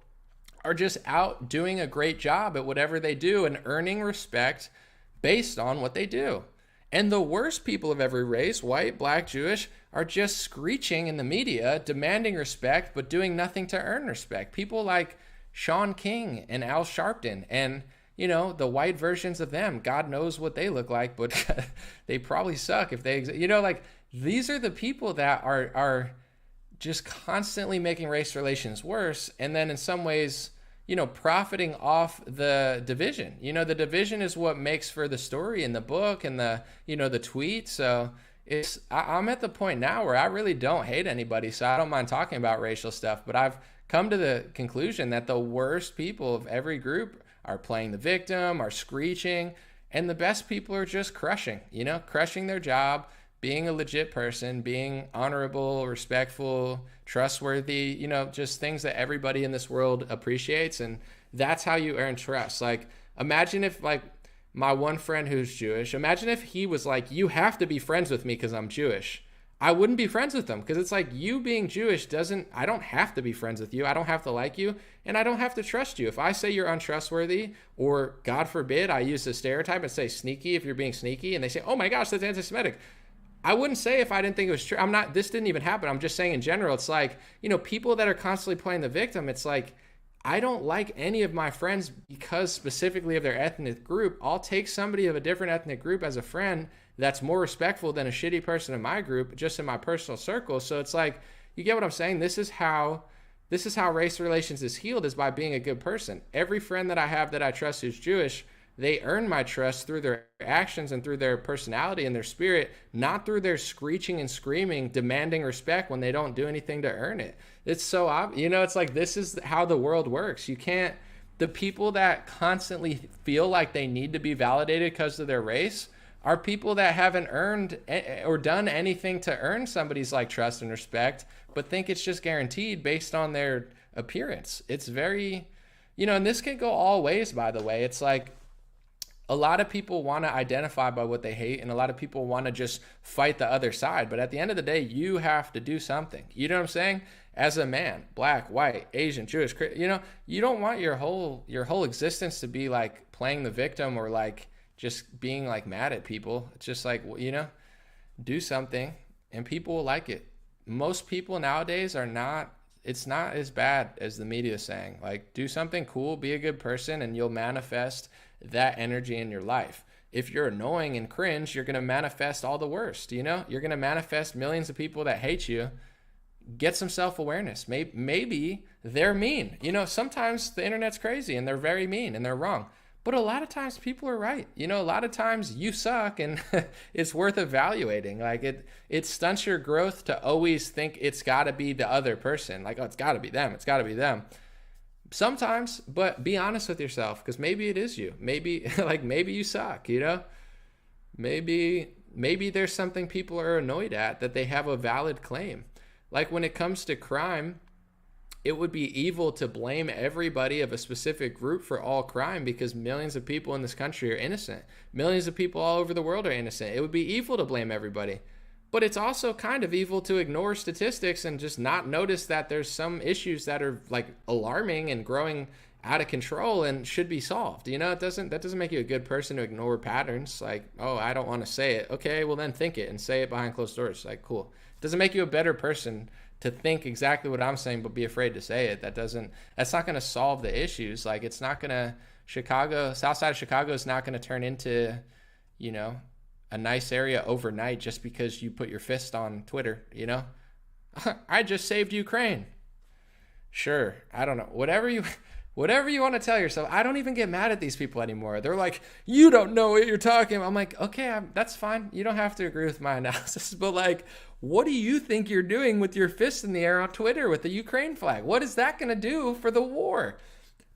are just out doing a great job at whatever they do and earning respect based on what they do. And the worst people of every race, white, black, Jewish, are just screeching in the media, demanding respect, but doing nothing to earn respect. People like Sean King and Al Sharpton and, the white versions of them, God knows what they look like, but they probably suck if they, these are the people that are just constantly making race relations worse. And then in some ways, profiting off the division. The division is what makes for the story in the book and the tweet. So I'm at the point now where I really don't hate anybody. So I don't mind talking about racial stuff, but I've come to the conclusion that the worst people of every group are playing the victim, are screeching, and the best people are just crushing their job, being a legit person, being honorable, respectful, trustworthy, just things that everybody in this world appreciates. And that's how you earn trust. Like, imagine if my one friend who's Jewish, imagine if he was like, you have to be friends with me because I'm Jewish. I wouldn't be friends with them because it's like, you being Jewish I don't have to be friends with you. I don't have to like you, and I don't have to trust you. If I say you're untrustworthy, or God forbid, I use the stereotype and say sneaky if you're being sneaky, and they say, oh my gosh, that's anti-Semitic. I wouldn't say if I didn't think it was true. This didn't even happen. I'm just saying in general, it's like, people that are constantly playing the victim, it's like, I don't like any of my friends because specifically of their ethnic group. I'll take somebody of a different ethnic group as a friend that's more respectful than a shitty person in my group, just in my personal circle. So it's like, you get what I'm saying? This is how race relations is healed, is by being a good person. Every friend that I have that I trust who's Jewish, they earn my trust through their actions and through their personality and their spirit, not through their screeching and screaming, demanding respect when they don't do anything to earn it. It's so obvious. It's like, this is how the world works. The people that constantly feel like they need to be validated because of their race are people that haven't earned or done anything to earn somebody's trust and respect, but think it's just guaranteed based on their appearance. It's very, and this can go all ways, by the way. It's like, a lot of people want to identify by what they hate, and a lot of people want to just fight the other side. But at the end of the day, you have to do something. You know what I'm saying? as a man, black, white, Asian, Jewish, you know, you don't want your whole existence to be like playing the victim or like just being like mad at people. It's just like, you know, do something and people will like it. Most people nowadays it's not as bad as the media is saying. Like, do something cool, be a good person, and you'll manifest that energy in your life. If you're annoying and cringe, you're going to manifest all the worst, you know? You're going to manifest millions of people that hate you. Get some self-awareness. Maybe they're mean. You know, sometimes the internet's crazy and they're very mean and they're wrong. But a lot of times people are right. You know, a lot of times you suck and it's worth evaluating. Like it stunts your growth to always think it's got to be the other person. Like, oh, it's got to be them. It's got to be them. Sometimes, but be honest with yourself because maybe it is you. Maybe maybe you suck, you know? Maybe there's something people are annoyed at that they have a valid claim. Like when it comes to crime, it would be evil to blame everybody of a specific group for all crime because millions of people in this country are innocent. Millions of people all over the world are innocent. It would be evil to blame everybody. But it's also kind of evil to ignore statistics and just not notice that there's some issues that are like alarming and growing out of control and should be solved. You know, that doesn't make you a good person to ignore patterns. Like, oh, I don't want to say it. Okay, well then think it and say it behind closed doors. Like, cool. It doesn't make you a better person to think exactly what I'm saying but be afraid to say it. That's not going to solve the issues. Like, it's not going to, south side of Chicago is not going to turn into, you know, a nice area overnight just because you put your fist on Twitter, you know? I just saved Ukraine. Sure, I don't know. Whatever you want to tell yourself. I don't even get mad at these people anymore. They're like, you don't know what you're talking about. I'm like, okay, that's fine. You don't have to agree with my analysis. But like, what do you think you're doing with your fist in the air on Twitter with the Ukraine flag? What is that going to do for the war?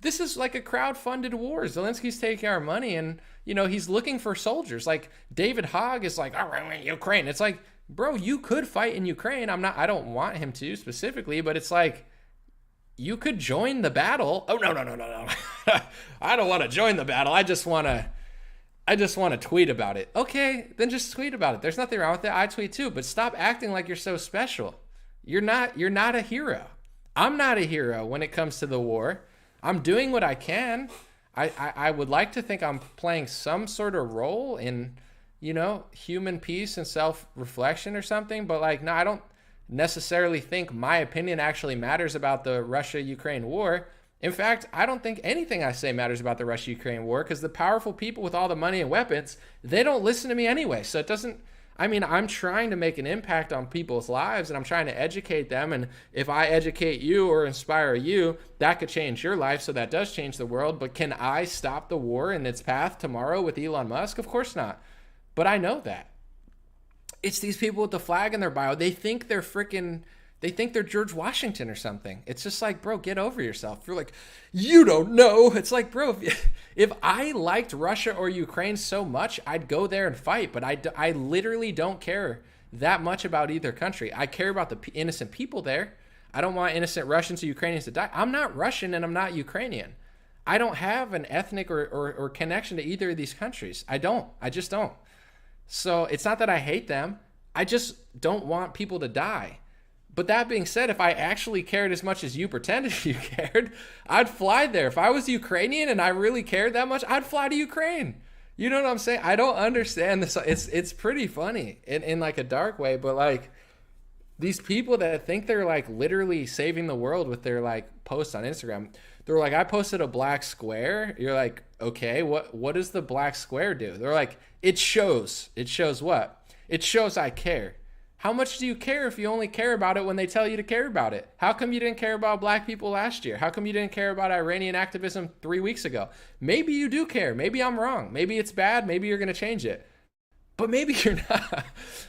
This is like a crowd-funded war. Zelensky's taking our money and, you know, he's looking for soldiers. Like David Hogg is like, all right, Ukraine. It's like, bro, you could fight in Ukraine. I don't want him to specifically, but it's like, you could join the battle. Oh, no. I don't want to join the battle. I just want to tweet about it. Okay, then just tweet about it. There's nothing wrong with it. I tweet too, but stop acting like you're so special. You're not a hero. I'm not a hero when it comes to the war. I'm doing what I can. I would like to think I'm playing some sort of role in, you know, human peace and self-reflection or something, but like, no, I don't necessarily think my opinion actually matters about the Russia-Ukraine war. In fact, I don't think anything I say matters about the Russia-Ukraine war because the powerful people with all the money and weapons, they don't listen to me anyway. So it doesn't, I mean, I'm trying to make an impact on people's lives and I'm trying to educate them. And if I educate you or inspire you, that could change your life. So that does change the world. But can I stop the war in its path tomorrow with Elon Musk? Of course not. But I know that. It's these people with the flag in their bio. They think they're George Washington or something. It's just like, bro, get over yourself. You're like, you don't know. It's like, bro, if I liked Russia or Ukraine so much, I'd go there and fight. But I literally don't care that much about either country. I care about the innocent people there. I don't want innocent Russians or Ukrainians to die. I'm not Russian and I'm not Ukrainian. I don't have an ethnic or connection to either of these countries. I just don't. So it's not that I hate them. I just don't want people to die. But that being said, if I actually cared as much as you pretended you cared, I'd fly there. If I was Ukrainian and I really cared that much, I'd fly to Ukraine. You know what I'm saying? I don't understand this. It's pretty funny in like a dark way, but like these people that think they're like literally saving the world with their like posts on Instagram, they're like, I posted a black square. You're like, okay, what does the black square do? They're like, it shows what? It shows I care. How much do you care if you only care about it when they tell you to care about it? How come you didn't care about black people last year? How come you didn't care about Iranian activism 3 weeks ago? Maybe you do care. Maybe I'm wrong. Maybe it's bad. Maybe you're going to change it. But maybe you're not.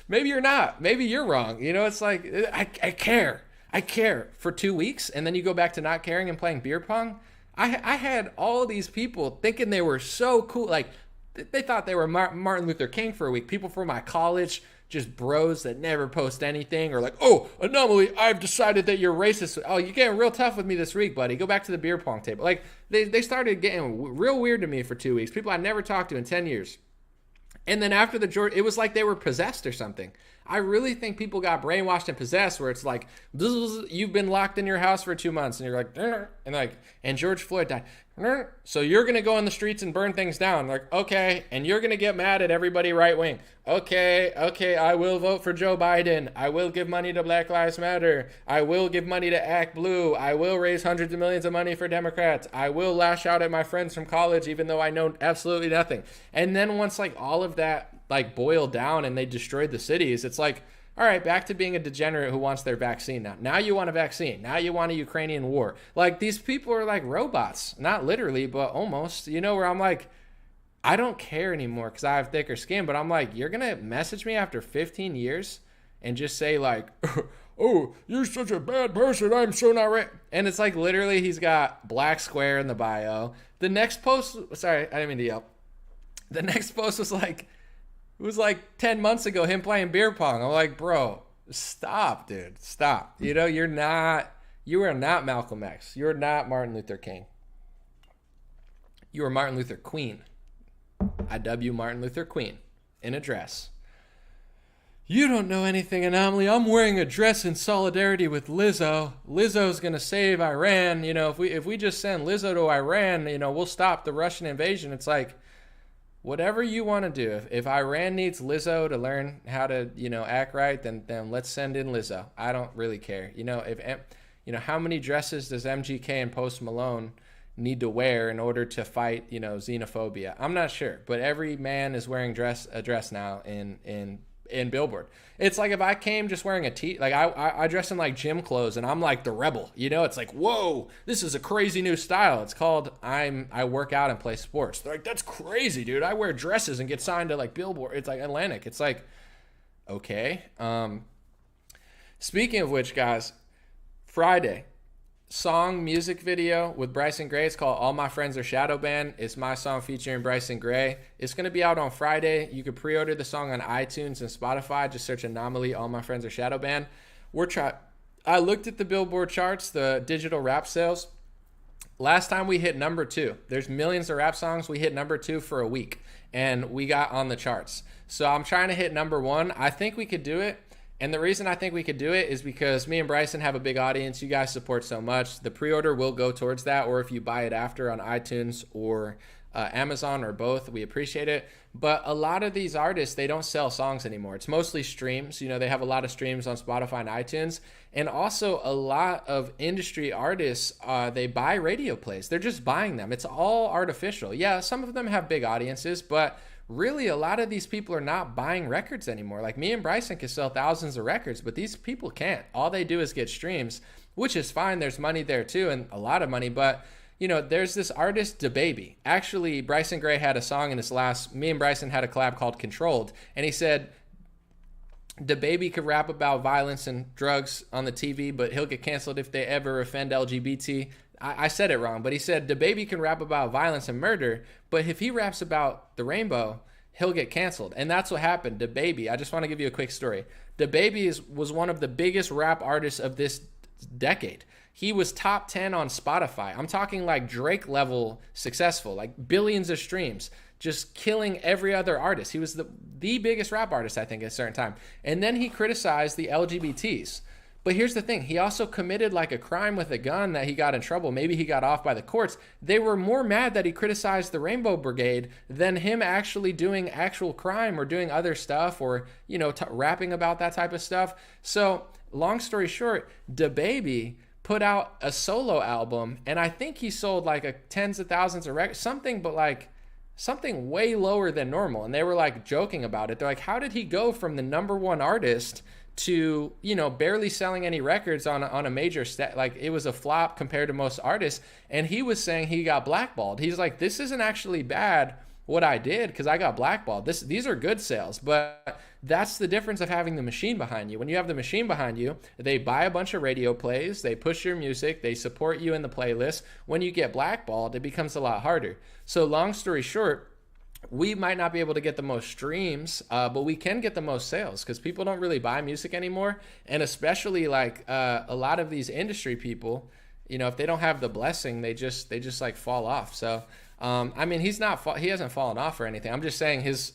Maybe you're not. Maybe you're wrong. You know, it's like, I care. I care for 2 weeks. And then you go back to not caring and playing beer pong. I had all these people thinking they were so cool. Like, they thought they were Martin Luther King for a week. People from my college, just bros that never post anything, or like, oh, Anomaly, I've decided that you're racist. Oh, you're getting real tough with me this week, buddy. Go back to the beer pong table. Like, they started getting real weird to me for 2 weeks. People I never talked to in 10 years. And then after the George, it was like they were possessed or something. I really think people got brainwashed and possessed where it's like, you've been locked in your house for 2 months and you're like, and George Floyd died. So you're going to go in the streets and burn things down. Like, okay. And you're going to get mad at everybody right wing. Okay. I will vote for Joe Biden. I will give money to Black Lives Matter. I will give money to Act Blue. I will raise hundreds of millions of money for Democrats. I will lash out at my friends from college, even though I know absolutely nothing. And then once like all of that like boiled down and they destroyed the cities, it's like, all right, back to being a degenerate who wants their vaccine now. Now you want a vaccine. Now you want a Ukrainian war. Like, these people are like robots. Not literally, but almost. You know, where I'm like, I don't care anymore because I have thicker skin. But I'm like, you're going to message me after 15 years and just say like, oh, you're such a bad person. I'm so not right. And it's like literally he's got black square in the bio. The next post, sorry, I didn't mean to yell. The next post was like, it was like 10 months ago, him playing beer pong. I'm like, bro, stop, dude. Stop. You know, you are not Malcolm X. You're not Martin Luther King. You are Martin Luther Queen. I W Martin Luther Queen in a dress. You don't know anything, Anomaly. I'm wearing a dress in solidarity with Lizzo. Lizzo's going to save Iran. You know, if we just send Lizzo to Iran, you know, we'll stop the Russian invasion. It's like, whatever you want to do. If Iran needs Lizzo to learn how to, you know, act right, then let's send in Lizzo. I don't really care. You know, how many dresses does MGK and Post Malone need to wear in order to fight, you know, xenophobia? I'm not sure, but every man is wearing a dress now in Billboard. It's like if I came just wearing I dress in like gym clothes and I'm like the rebel, you know, it's like, whoa, this is a crazy new style. It's called I work out and play sports. They're like, that's crazy, dude. I wear dresses and get signed to like Billboard. It's like Atlantic. It's like, okay. Speaking of which, guys, Friday, song music video with Bryson Gray. It's called All My Friends Are Shadow Banned. It's my song featuring Bryson Gray. It's going to be out on Friday. You can pre-order the song on iTunes and Spotify. Just search Anomaly, All My Friends Are Shadow Banned. I looked at the Billboard charts, the digital rap sales. Last time we hit number 2. There's millions of rap songs. We hit number 2 for a week, and we got on the charts. So I'm trying to hit number 1. I think we could do it. And the reason I think we could do it is because me and Bryson have a big audience. You guys support so much. The pre-order will go towards that, or if you buy it after on iTunes or Amazon or both, we appreciate it. But a lot of these artists, they don't sell songs anymore. It's mostly streams. You know, they have a lot of streams on Spotify and iTunes. And also a lot of industry artists, they buy radio plays. They're just buying them. It's all artificial. Yeah, some of them have big audiences, but really, a lot of these people are not buying records anymore. Like me and Bryson can sell thousands of records, but these people can't. All they do is get streams, which is fine. There's money there too, and a lot of money. But, you know, there's this artist, DaBaby. Actually, Bryson Gray had a song in his me and Bryson had a collab called Controlled. And he said, DaBaby could rap about violence and drugs on the TV, but he'll get canceled if they ever offend LGBT. I said it wrong, but he said DaBaby can rap about violence and murder, but if he raps about the rainbow, he'll get canceled. And that's what happened. DaBaby, I just want to give you a quick story. DaBaby was one of the biggest rap artists of this decade. He was top 10 on Spotify. I'm talking like Drake level successful, like billions of streams, just killing every other artist. He was the biggest rap artist, I think, at a certain time. And then he criticized the LGBTs. But here's the thing. He also committed like a crime with a gun that he got in trouble. Maybe he got off by the courts. They were more mad that he criticized the Rainbow Brigade than him actually doing actual crime or doing other stuff or, you know, rapping about that type of stuff. So long story short, DaBaby put out a solo album, and I think he sold like tens of thousands of records, something way lower than normal. And they were like joking about it. They're like, how did he go from the number 1 artist to, you know, barely selling any records on a major like it was a flop compared to most artists? And he was saying he got blackballed. He's like, this isn't actually bad what I did because I got blackballed. These are good sales, but that's the difference of having the machine behind you. When you have the machine behind you, they buy a bunch of radio plays, they push your music, they support you in the playlist. When you get blackballed, it becomes a lot harder. So long story short, we might not be able to get the most streams, but we can get the most sales because people don't really buy music anymore. And especially like a lot of these industry people, you know, if they don't have the blessing, they just like fall off. So I mean, he hasn't fallen off or anything. I'm just saying his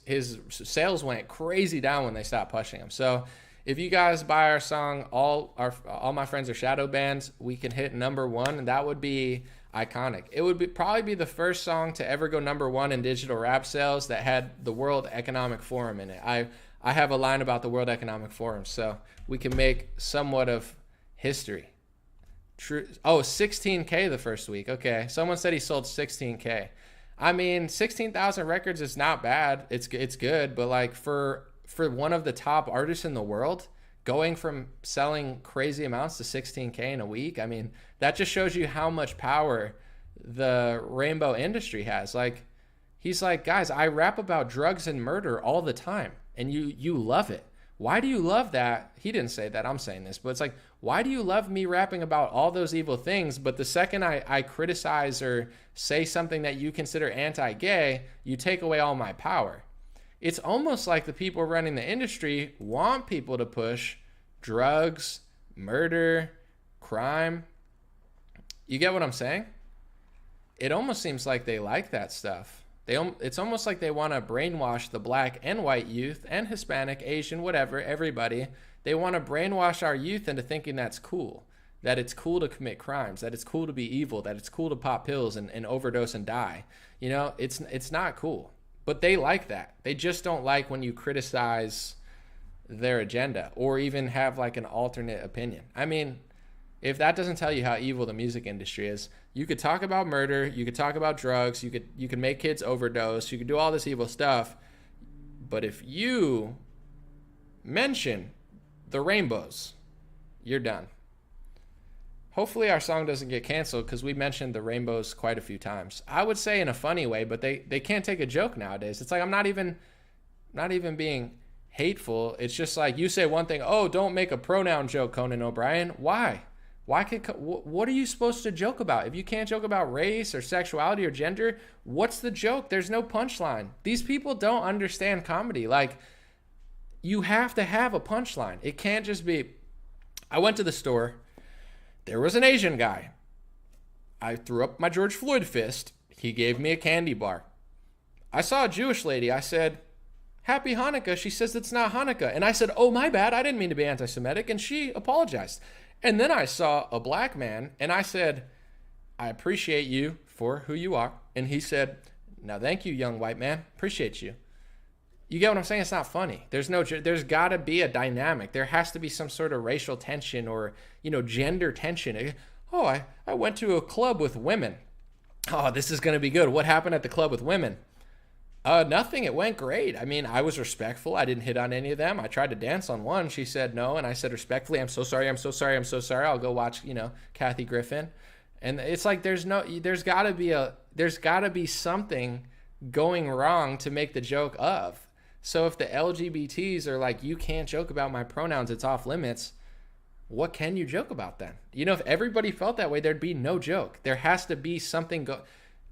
sales went crazy down when they stopped pushing him. So if you guys buy our song, all my friends are shadow bands, we can hit #1, and that would be iconic. It would probably be the first song to ever go #1 in digital rap sales that had the World Economic Forum in it. I have a line about the World Economic Forum, so we can make somewhat of history. True. Oh, 16K the first week. Okay. Someone said he sold 16K. I mean, 16,000 records is not bad. It's good, but like for one of the top artists in the world, going from selling crazy amounts to 16K in a week, I mean, that just shows you how much power the rainbow industry has. Like, he's like, guys, I rap about drugs and murder all the time, and you love it. Why do you love that? He didn't say that, I'm saying this, but it's like, why do you love me rapping about all those evil things, but the second I criticize or say something that you consider anti-gay, you take away all my power? It's almost like the people running the industry want people to push drugs, murder, crime. You get what I'm saying? It almost seems like they like that stuff. It's almost like they want to brainwash the black and white youth and Hispanic, Asian, whatever, everybody. They want to brainwash our youth into thinking that's cool, that it's cool to commit crimes, that it's cool to be evil, that it's cool to pop pills and overdose and die. You know, it's not cool. But they like that. They just don't like when you criticize their agenda or even have like an alternate opinion. I mean, if that doesn't tell you how evil the music industry is, you could talk about murder, you could talk about drugs, you could make kids overdose, you could do all this evil stuff. But if you mention the rainbows, you're done. Hopefully our song doesn't get canceled because we mentioned the rainbows quite a few times. I would say in a funny way, but they can't take a joke nowadays. It's like, I'm not even being hateful. It's just like, you say one thing, oh, don't make a pronoun joke, Conan O'Brien. Why? What are you supposed to joke about? If you can't joke about race or sexuality or gender, what's the joke? There's no punchline. These people don't understand comedy. Like, you have to have a punchline. It can't just be, I went to the store, there was an Asian guy. I threw up my George Floyd fist. He gave me a candy bar. I saw a Jewish lady. I said, Happy Hanukkah. She says it's not Hanukkah. And I said, oh, my bad. I didn't mean to be anti-Semitic. And she apologized. And then I saw a black man, and I said, I appreciate you for who you are. And he said, now, thank you, young white man. Appreciate you. You get what I'm saying? It's not funny. There's got to be a dynamic. There has to be some sort of racial tension or, gender tension. Oh, I went to a club with women. Oh, this is going to be good. What happened at the club with women? Nothing. It went great. I mean, I was respectful. I didn't hit on any of them. I tried to dance on one. She said no. And I said respectfully, I'm so sorry. I'll go watch, Kathy Griffin. And it's like, there's gotta be something going wrong to make the joke of. So if the LGBTs are like, you can't joke about my pronouns, it's off limits, what can you joke about then? If everybody felt that way, there'd be no joke. There has to be something.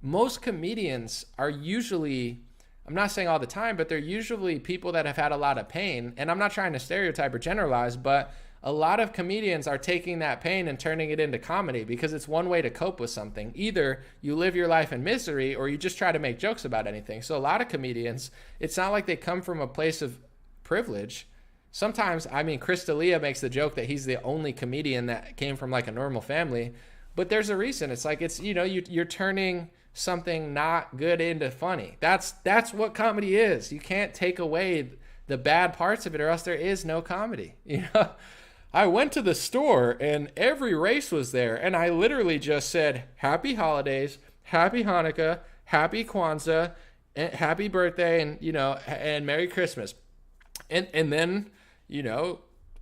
Most comedians are usually, I'm not saying all the time, but they're usually people that have had a lot of pain. And I'm not trying to stereotype or generalize, but a lot of comedians are taking that pain and turning it into comedy because it's one way to cope with something. Either you live your life in misery or you just try to make jokes about anything. So a lot of comedians, it's not like they come from a place of privilege. Sometimes, Chris D'Elia makes the joke that he's the only comedian that came from like a normal family, but there's a reason. It's like, you're turning something not good into funny. That's what comedy is. You can't take away the bad parts of it or else there is no comedy. I went to the store and every race was there, and I literally just said, happy holidays, happy Hanukkah, happy Kwanzaa, and happy birthday, and and Merry Christmas. And then,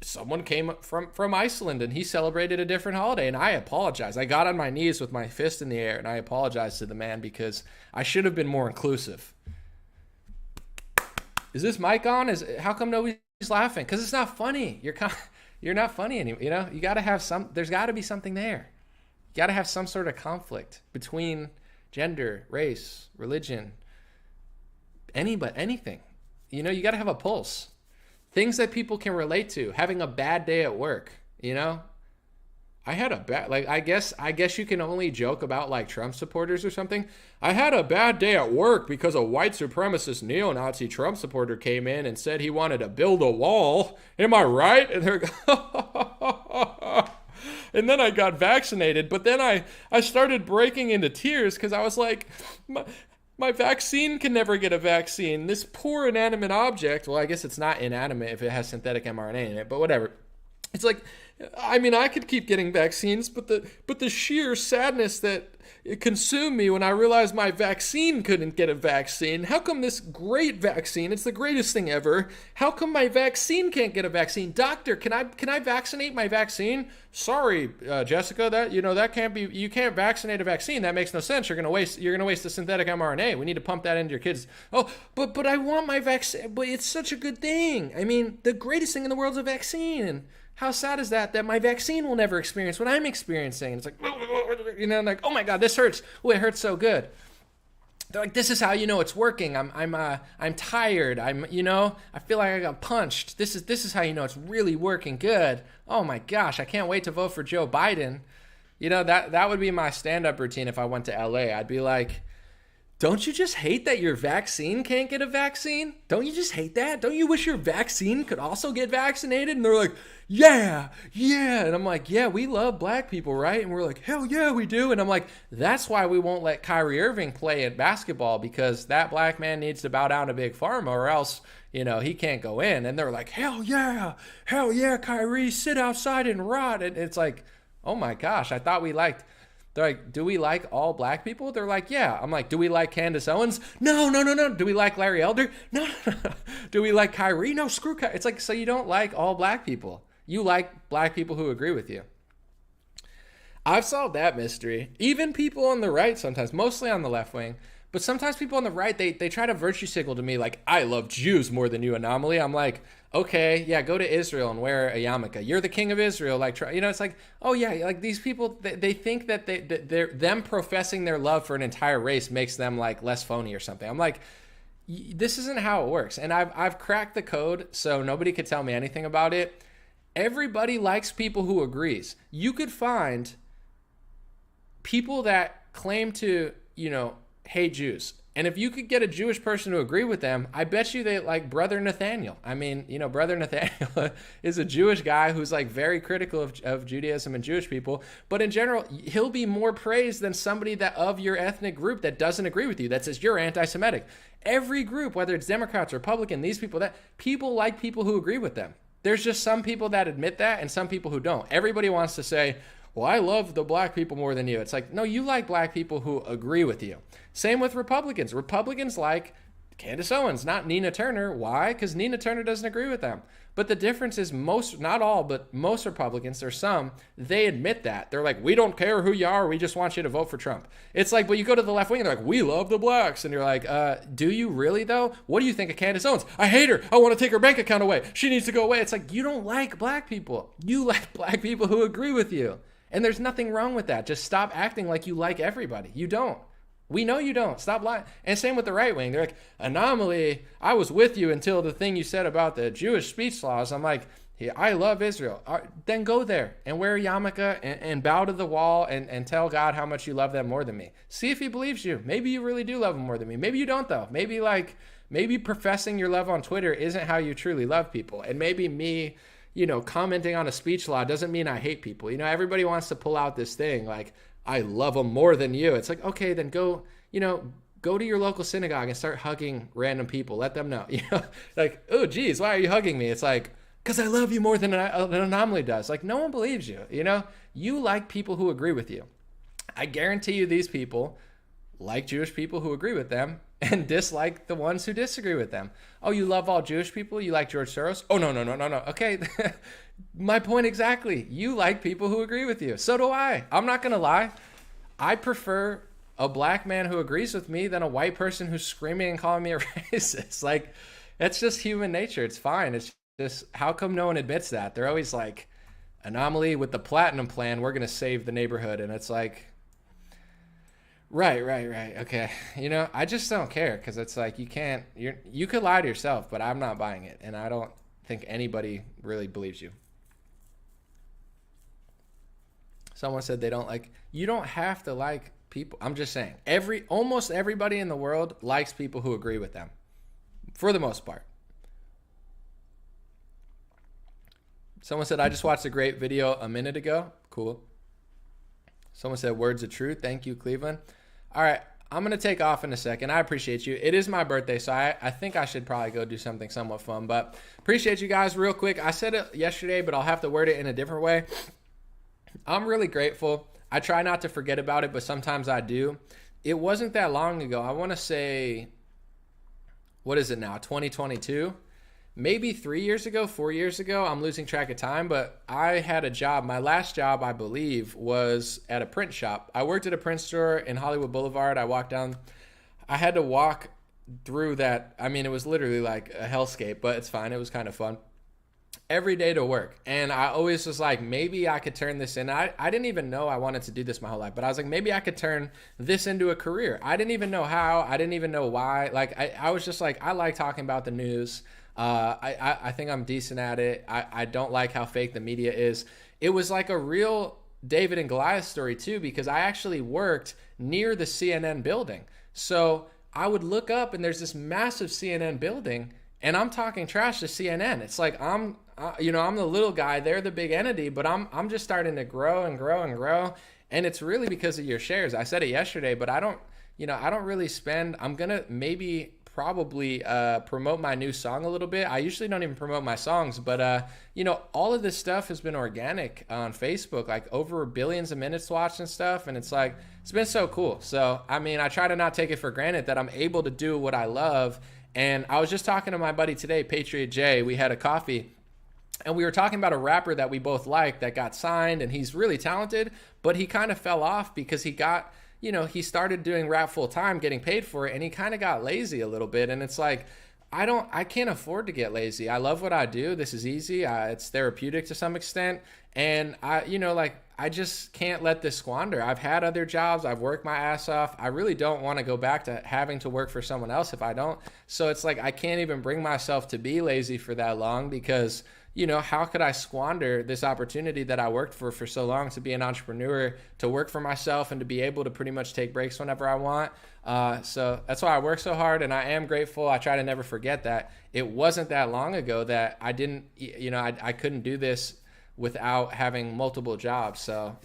someone came from Iceland and he celebrated a different holiday, and I apologized. I got on my knees with my fist in the air and I apologized to the man because I should have been more inclusive. Is this mic on? How come nobody's laughing? Because it's not funny. You're not funny anymore. You got to have there's got to be something there. You got to have some sort of conflict between gender, race, religion, anything. You got to have a pulse. Things that people can relate to. Having a bad day at work, I had a bad, like, I guess you can only joke about like Trump supporters or something. I had a bad day at work because a white supremacist neo-Nazi Trump supporter came in and said he wanted to build a wall. Am I right? And they're and then I got vaccinated, but then I started breaking into tears because I was like, my vaccine can never get a vaccine. This poor inanimate object, well, I guess it's not inanimate if it has synthetic mRNA in it, but whatever. It's like, I mean, I could keep getting vaccines, but the sheer sadness that it consumed me when I realized my vaccine couldn't get a vaccine. How come this great vaccine, it's the greatest thing ever, how come my vaccine can't get a vaccine? Doctor, can I vaccinate my vaccine? Sorry, Jessica, that can't be, you can't vaccinate a vaccine. That makes no sense. You're gonna waste the synthetic mRNA. We need to pump that into your kids. Oh, but I want my vaccine, but it's such a good thing. I mean, the greatest thing in the world is a vaccine. How sad is that my vaccine will never experience what I'm experiencing? And it's like, like, oh my God, this hurts. Oh, it hurts so good. They're like, this is how you know it's working. I'm tired. I feel like I got punched. This is how you know it's really working good. Oh my gosh, I can't wait to vote for Joe Biden. That would be my stand-up routine if I went to LA. I'd be like, don't you just hate that your vaccine can't get a vaccine? Don't you just hate that? Don't you wish your vaccine could also get vaccinated? And they're like, yeah. And I'm like, yeah, we love black people, right? And we're like, hell yeah, we do. And I'm like, that's why we won't let Kyrie Irving play at basketball, because that black man needs to bow down to Big Pharma or else, he can't go in. And they're like, hell yeah, Kyrie, sit outside and rot. And it's like, oh my gosh, I thought we liked... They're like, do we like all black people? They're like, yeah. I'm like, do we like Candace Owens? No. Do we like Larry Elder? No. Do we like Kyrie? No, screw Kyrie. It's like, so you don't like all black people. You like black people who agree with you. I've solved that mystery. Even people on the right sometimes, mostly on the left wing, but sometimes people on the right, they try to virtue signal to me like, I love Jews more than you, Anomaly. I'm like, okay, yeah, go to Israel and wear a yarmulke. You're the king of Israel. Like, it's like, oh yeah, like these people, they think that they're them professing their love for an entire race makes them like less phony or something. I'm like, this isn't how it works. And I've cracked the code, so nobody could tell me anything about it. Everybody likes people who agrees. You could find people that claim to, hate Jews. And if you could get a Jewish person to agree with them, I bet you they like Brother Nathaniel. I mean, Brother Nathaniel is a Jewish guy who's like very critical of Judaism and Jewish people. But in general, he'll be more praised than somebody that of your ethnic group that doesn't agree with you, that says you're anti-Semitic. Every group, whether it's Democrats, Republican, these people, that people like people who agree with them. There's just some people that admit that and some people who don't. Everybody wants to say, well, I love the black people more than you. It's like, no, you like black people who agree with you. Same with Republicans. Republicans like Candace Owens, not Nina Turner. Why? Because Nina Turner doesn't agree with them. But the difference is most, not all, but most Republicans, or some, they admit that. They're like, we don't care who you are. We just want you to vote for Trump. It's like, but you go to the left wing and they're like, we love the blacks. And you're like, do you really though? What do you think of Candace Owens? I hate her. I want to take her bank account away. She needs to go away. It's like, you don't like black people. You like black people who agree with you. And there's nothing wrong with that. Just stop acting like you like everybody. You don't. We know you don't. Stop lying. And same with the right wing. They're like, Anomaly, I was with you until the thing you said about the Jewish speech laws. I'm like, yeah, I love Israel. Then go there and wear a yarmulke and bow to the wall and tell God how much you love them more than me. See if he believes you. Maybe you really do love him more than me. Maybe you don't, though. Maybe professing your love on Twitter isn't how you truly love people. And maybe me, commenting on a speech law doesn't mean I hate people. Everybody wants to pull out this thing like, I love them more than you. It's like, okay, then go to your local synagogue and start hugging random people. Let them know, like, oh, geez, why are you hugging me? It's like, because I love you more than an Anomaly does. Like, no one believes you, you like people who agree with you. I guarantee you these people like Jewish people who agree with them and dislike the ones who disagree with them. Oh, you love all Jewish people? You like George Soros? Oh, no. Okay, my point exactly. You like people who agree with you. So do I. I'm not going to lie. I prefer a black man who agrees with me than a white person who's screaming and calling me a racist. Like, it's just human nature. It's fine. It's just, how come no one admits that? They're always like, Anomaly, with the platinum plan, we're going to save the neighborhood. And it's like, Right. Okay. I just don't care because it's like you could lie to yourself, but I'm not buying it. And I don't think anybody really believes you. Someone said they don't like, you don't have to like people. I'm just saying, almost everybody in the world likes people who agree with them, for the most part. Someone said, I just watched a great video a minute ago. Cool. Someone said, words of truth. Thank you, Cleveland. All right, I'm going to take off in a second. I appreciate you. It is my birthday, so I think I should probably go do something somewhat fun. But appreciate you guys real quick. I said it yesterday, but I'll have to word it in a different way. I'm really grateful. I try not to forget about it, but sometimes I do. It wasn't that long ago. I want to say, what is it now, 2022? Maybe 3 years ago, 4 years ago, I'm losing track of time, but I had a job. My last job, I believe, was at a print shop. I worked at a print store in Hollywood Boulevard. I walked down. I had to walk through that. I mean, it was literally like a hellscape, but it's fine. It was kind of fun. Every day to work. And I always was like, maybe I could turn this in. I didn't even know I wanted to do this my whole life, but I was like, maybe I could turn this into a career. I didn't even know how. I didn't even know why. Like, I was just like, I like talking about the news. I think I'm decent at it. I don't like how fake the media is. It was like a real David and Goliath story too, because I actually worked near the CNN building. So I would look up and there's this massive CNN building and I'm talking trash to CNN. It's like, I'm the little guy, they're the big entity, but I'm just starting to grow and grow and grow. And it's really because of your shares. I said it yesterday, but I don't really spend, I'm going to probably promote my new song a little bit. I usually don't even promote my songs, but all of this stuff has been organic on Facebook, like over billions of minutes watched and stuff, and it's like, it's been so cool. So I mean, I try to not take it for granted that I'm able to do what I love. And I was just talking to my buddy today, Patriot J. We had a coffee and we were talking about a rapper that we both like that got signed, and he's really talented, but he kind of fell off because he got, he started doing rap full time, getting paid for it, and he kind of got lazy a little bit. And it's like, I can't afford to get lazy. I love what I do. This is easy. It's therapeutic to some extent. And I just can't let this squander. I've had other jobs. I've worked my ass off. I really don't want to go back to having to work for someone else if I don't. So it's like, I can't even bring myself to be lazy for that long because, how could I squander this opportunity that I worked for so long to be an entrepreneur, to work for myself and to be able to pretty much take breaks whenever I want. So that's why I work so hard, and I am grateful. I try to never forget that it wasn't that long ago that I didn't, I couldn't do this without having multiple jobs. So,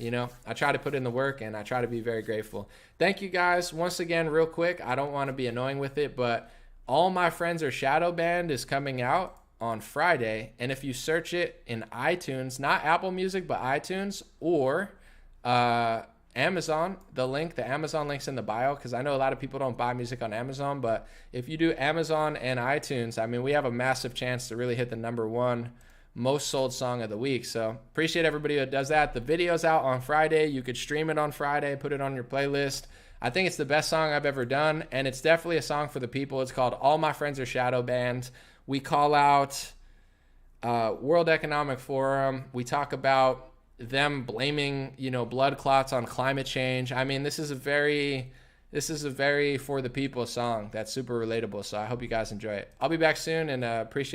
I try to put in the work and I try to be very grateful. Thank you guys. Once again, real quick, I don't want to be annoying with it, but All My Friends Are Shadow Banned is coming out on Friday, and if you search it in iTunes, not Apple Music, but iTunes or Amazon, the Amazon link's in the bio, because I know a lot of people don't buy music on Amazon, but if you do Amazon and iTunes, I mean, we have a massive chance to really hit the #1 most sold song of the week. So appreciate everybody who does that. The video's out on Friday. You could stream it on Friday, put it on your playlist. I think it's the best song I've ever done, and it's definitely a song for the people. It's called All My Friends Are Shadow Banned. We call out World Economic Forum. We talk about them blaming, blood clots on climate change. I mean, this is a very for the people song that's super relatable. So I hope you guys enjoy it. I'll be back soon, and appreciate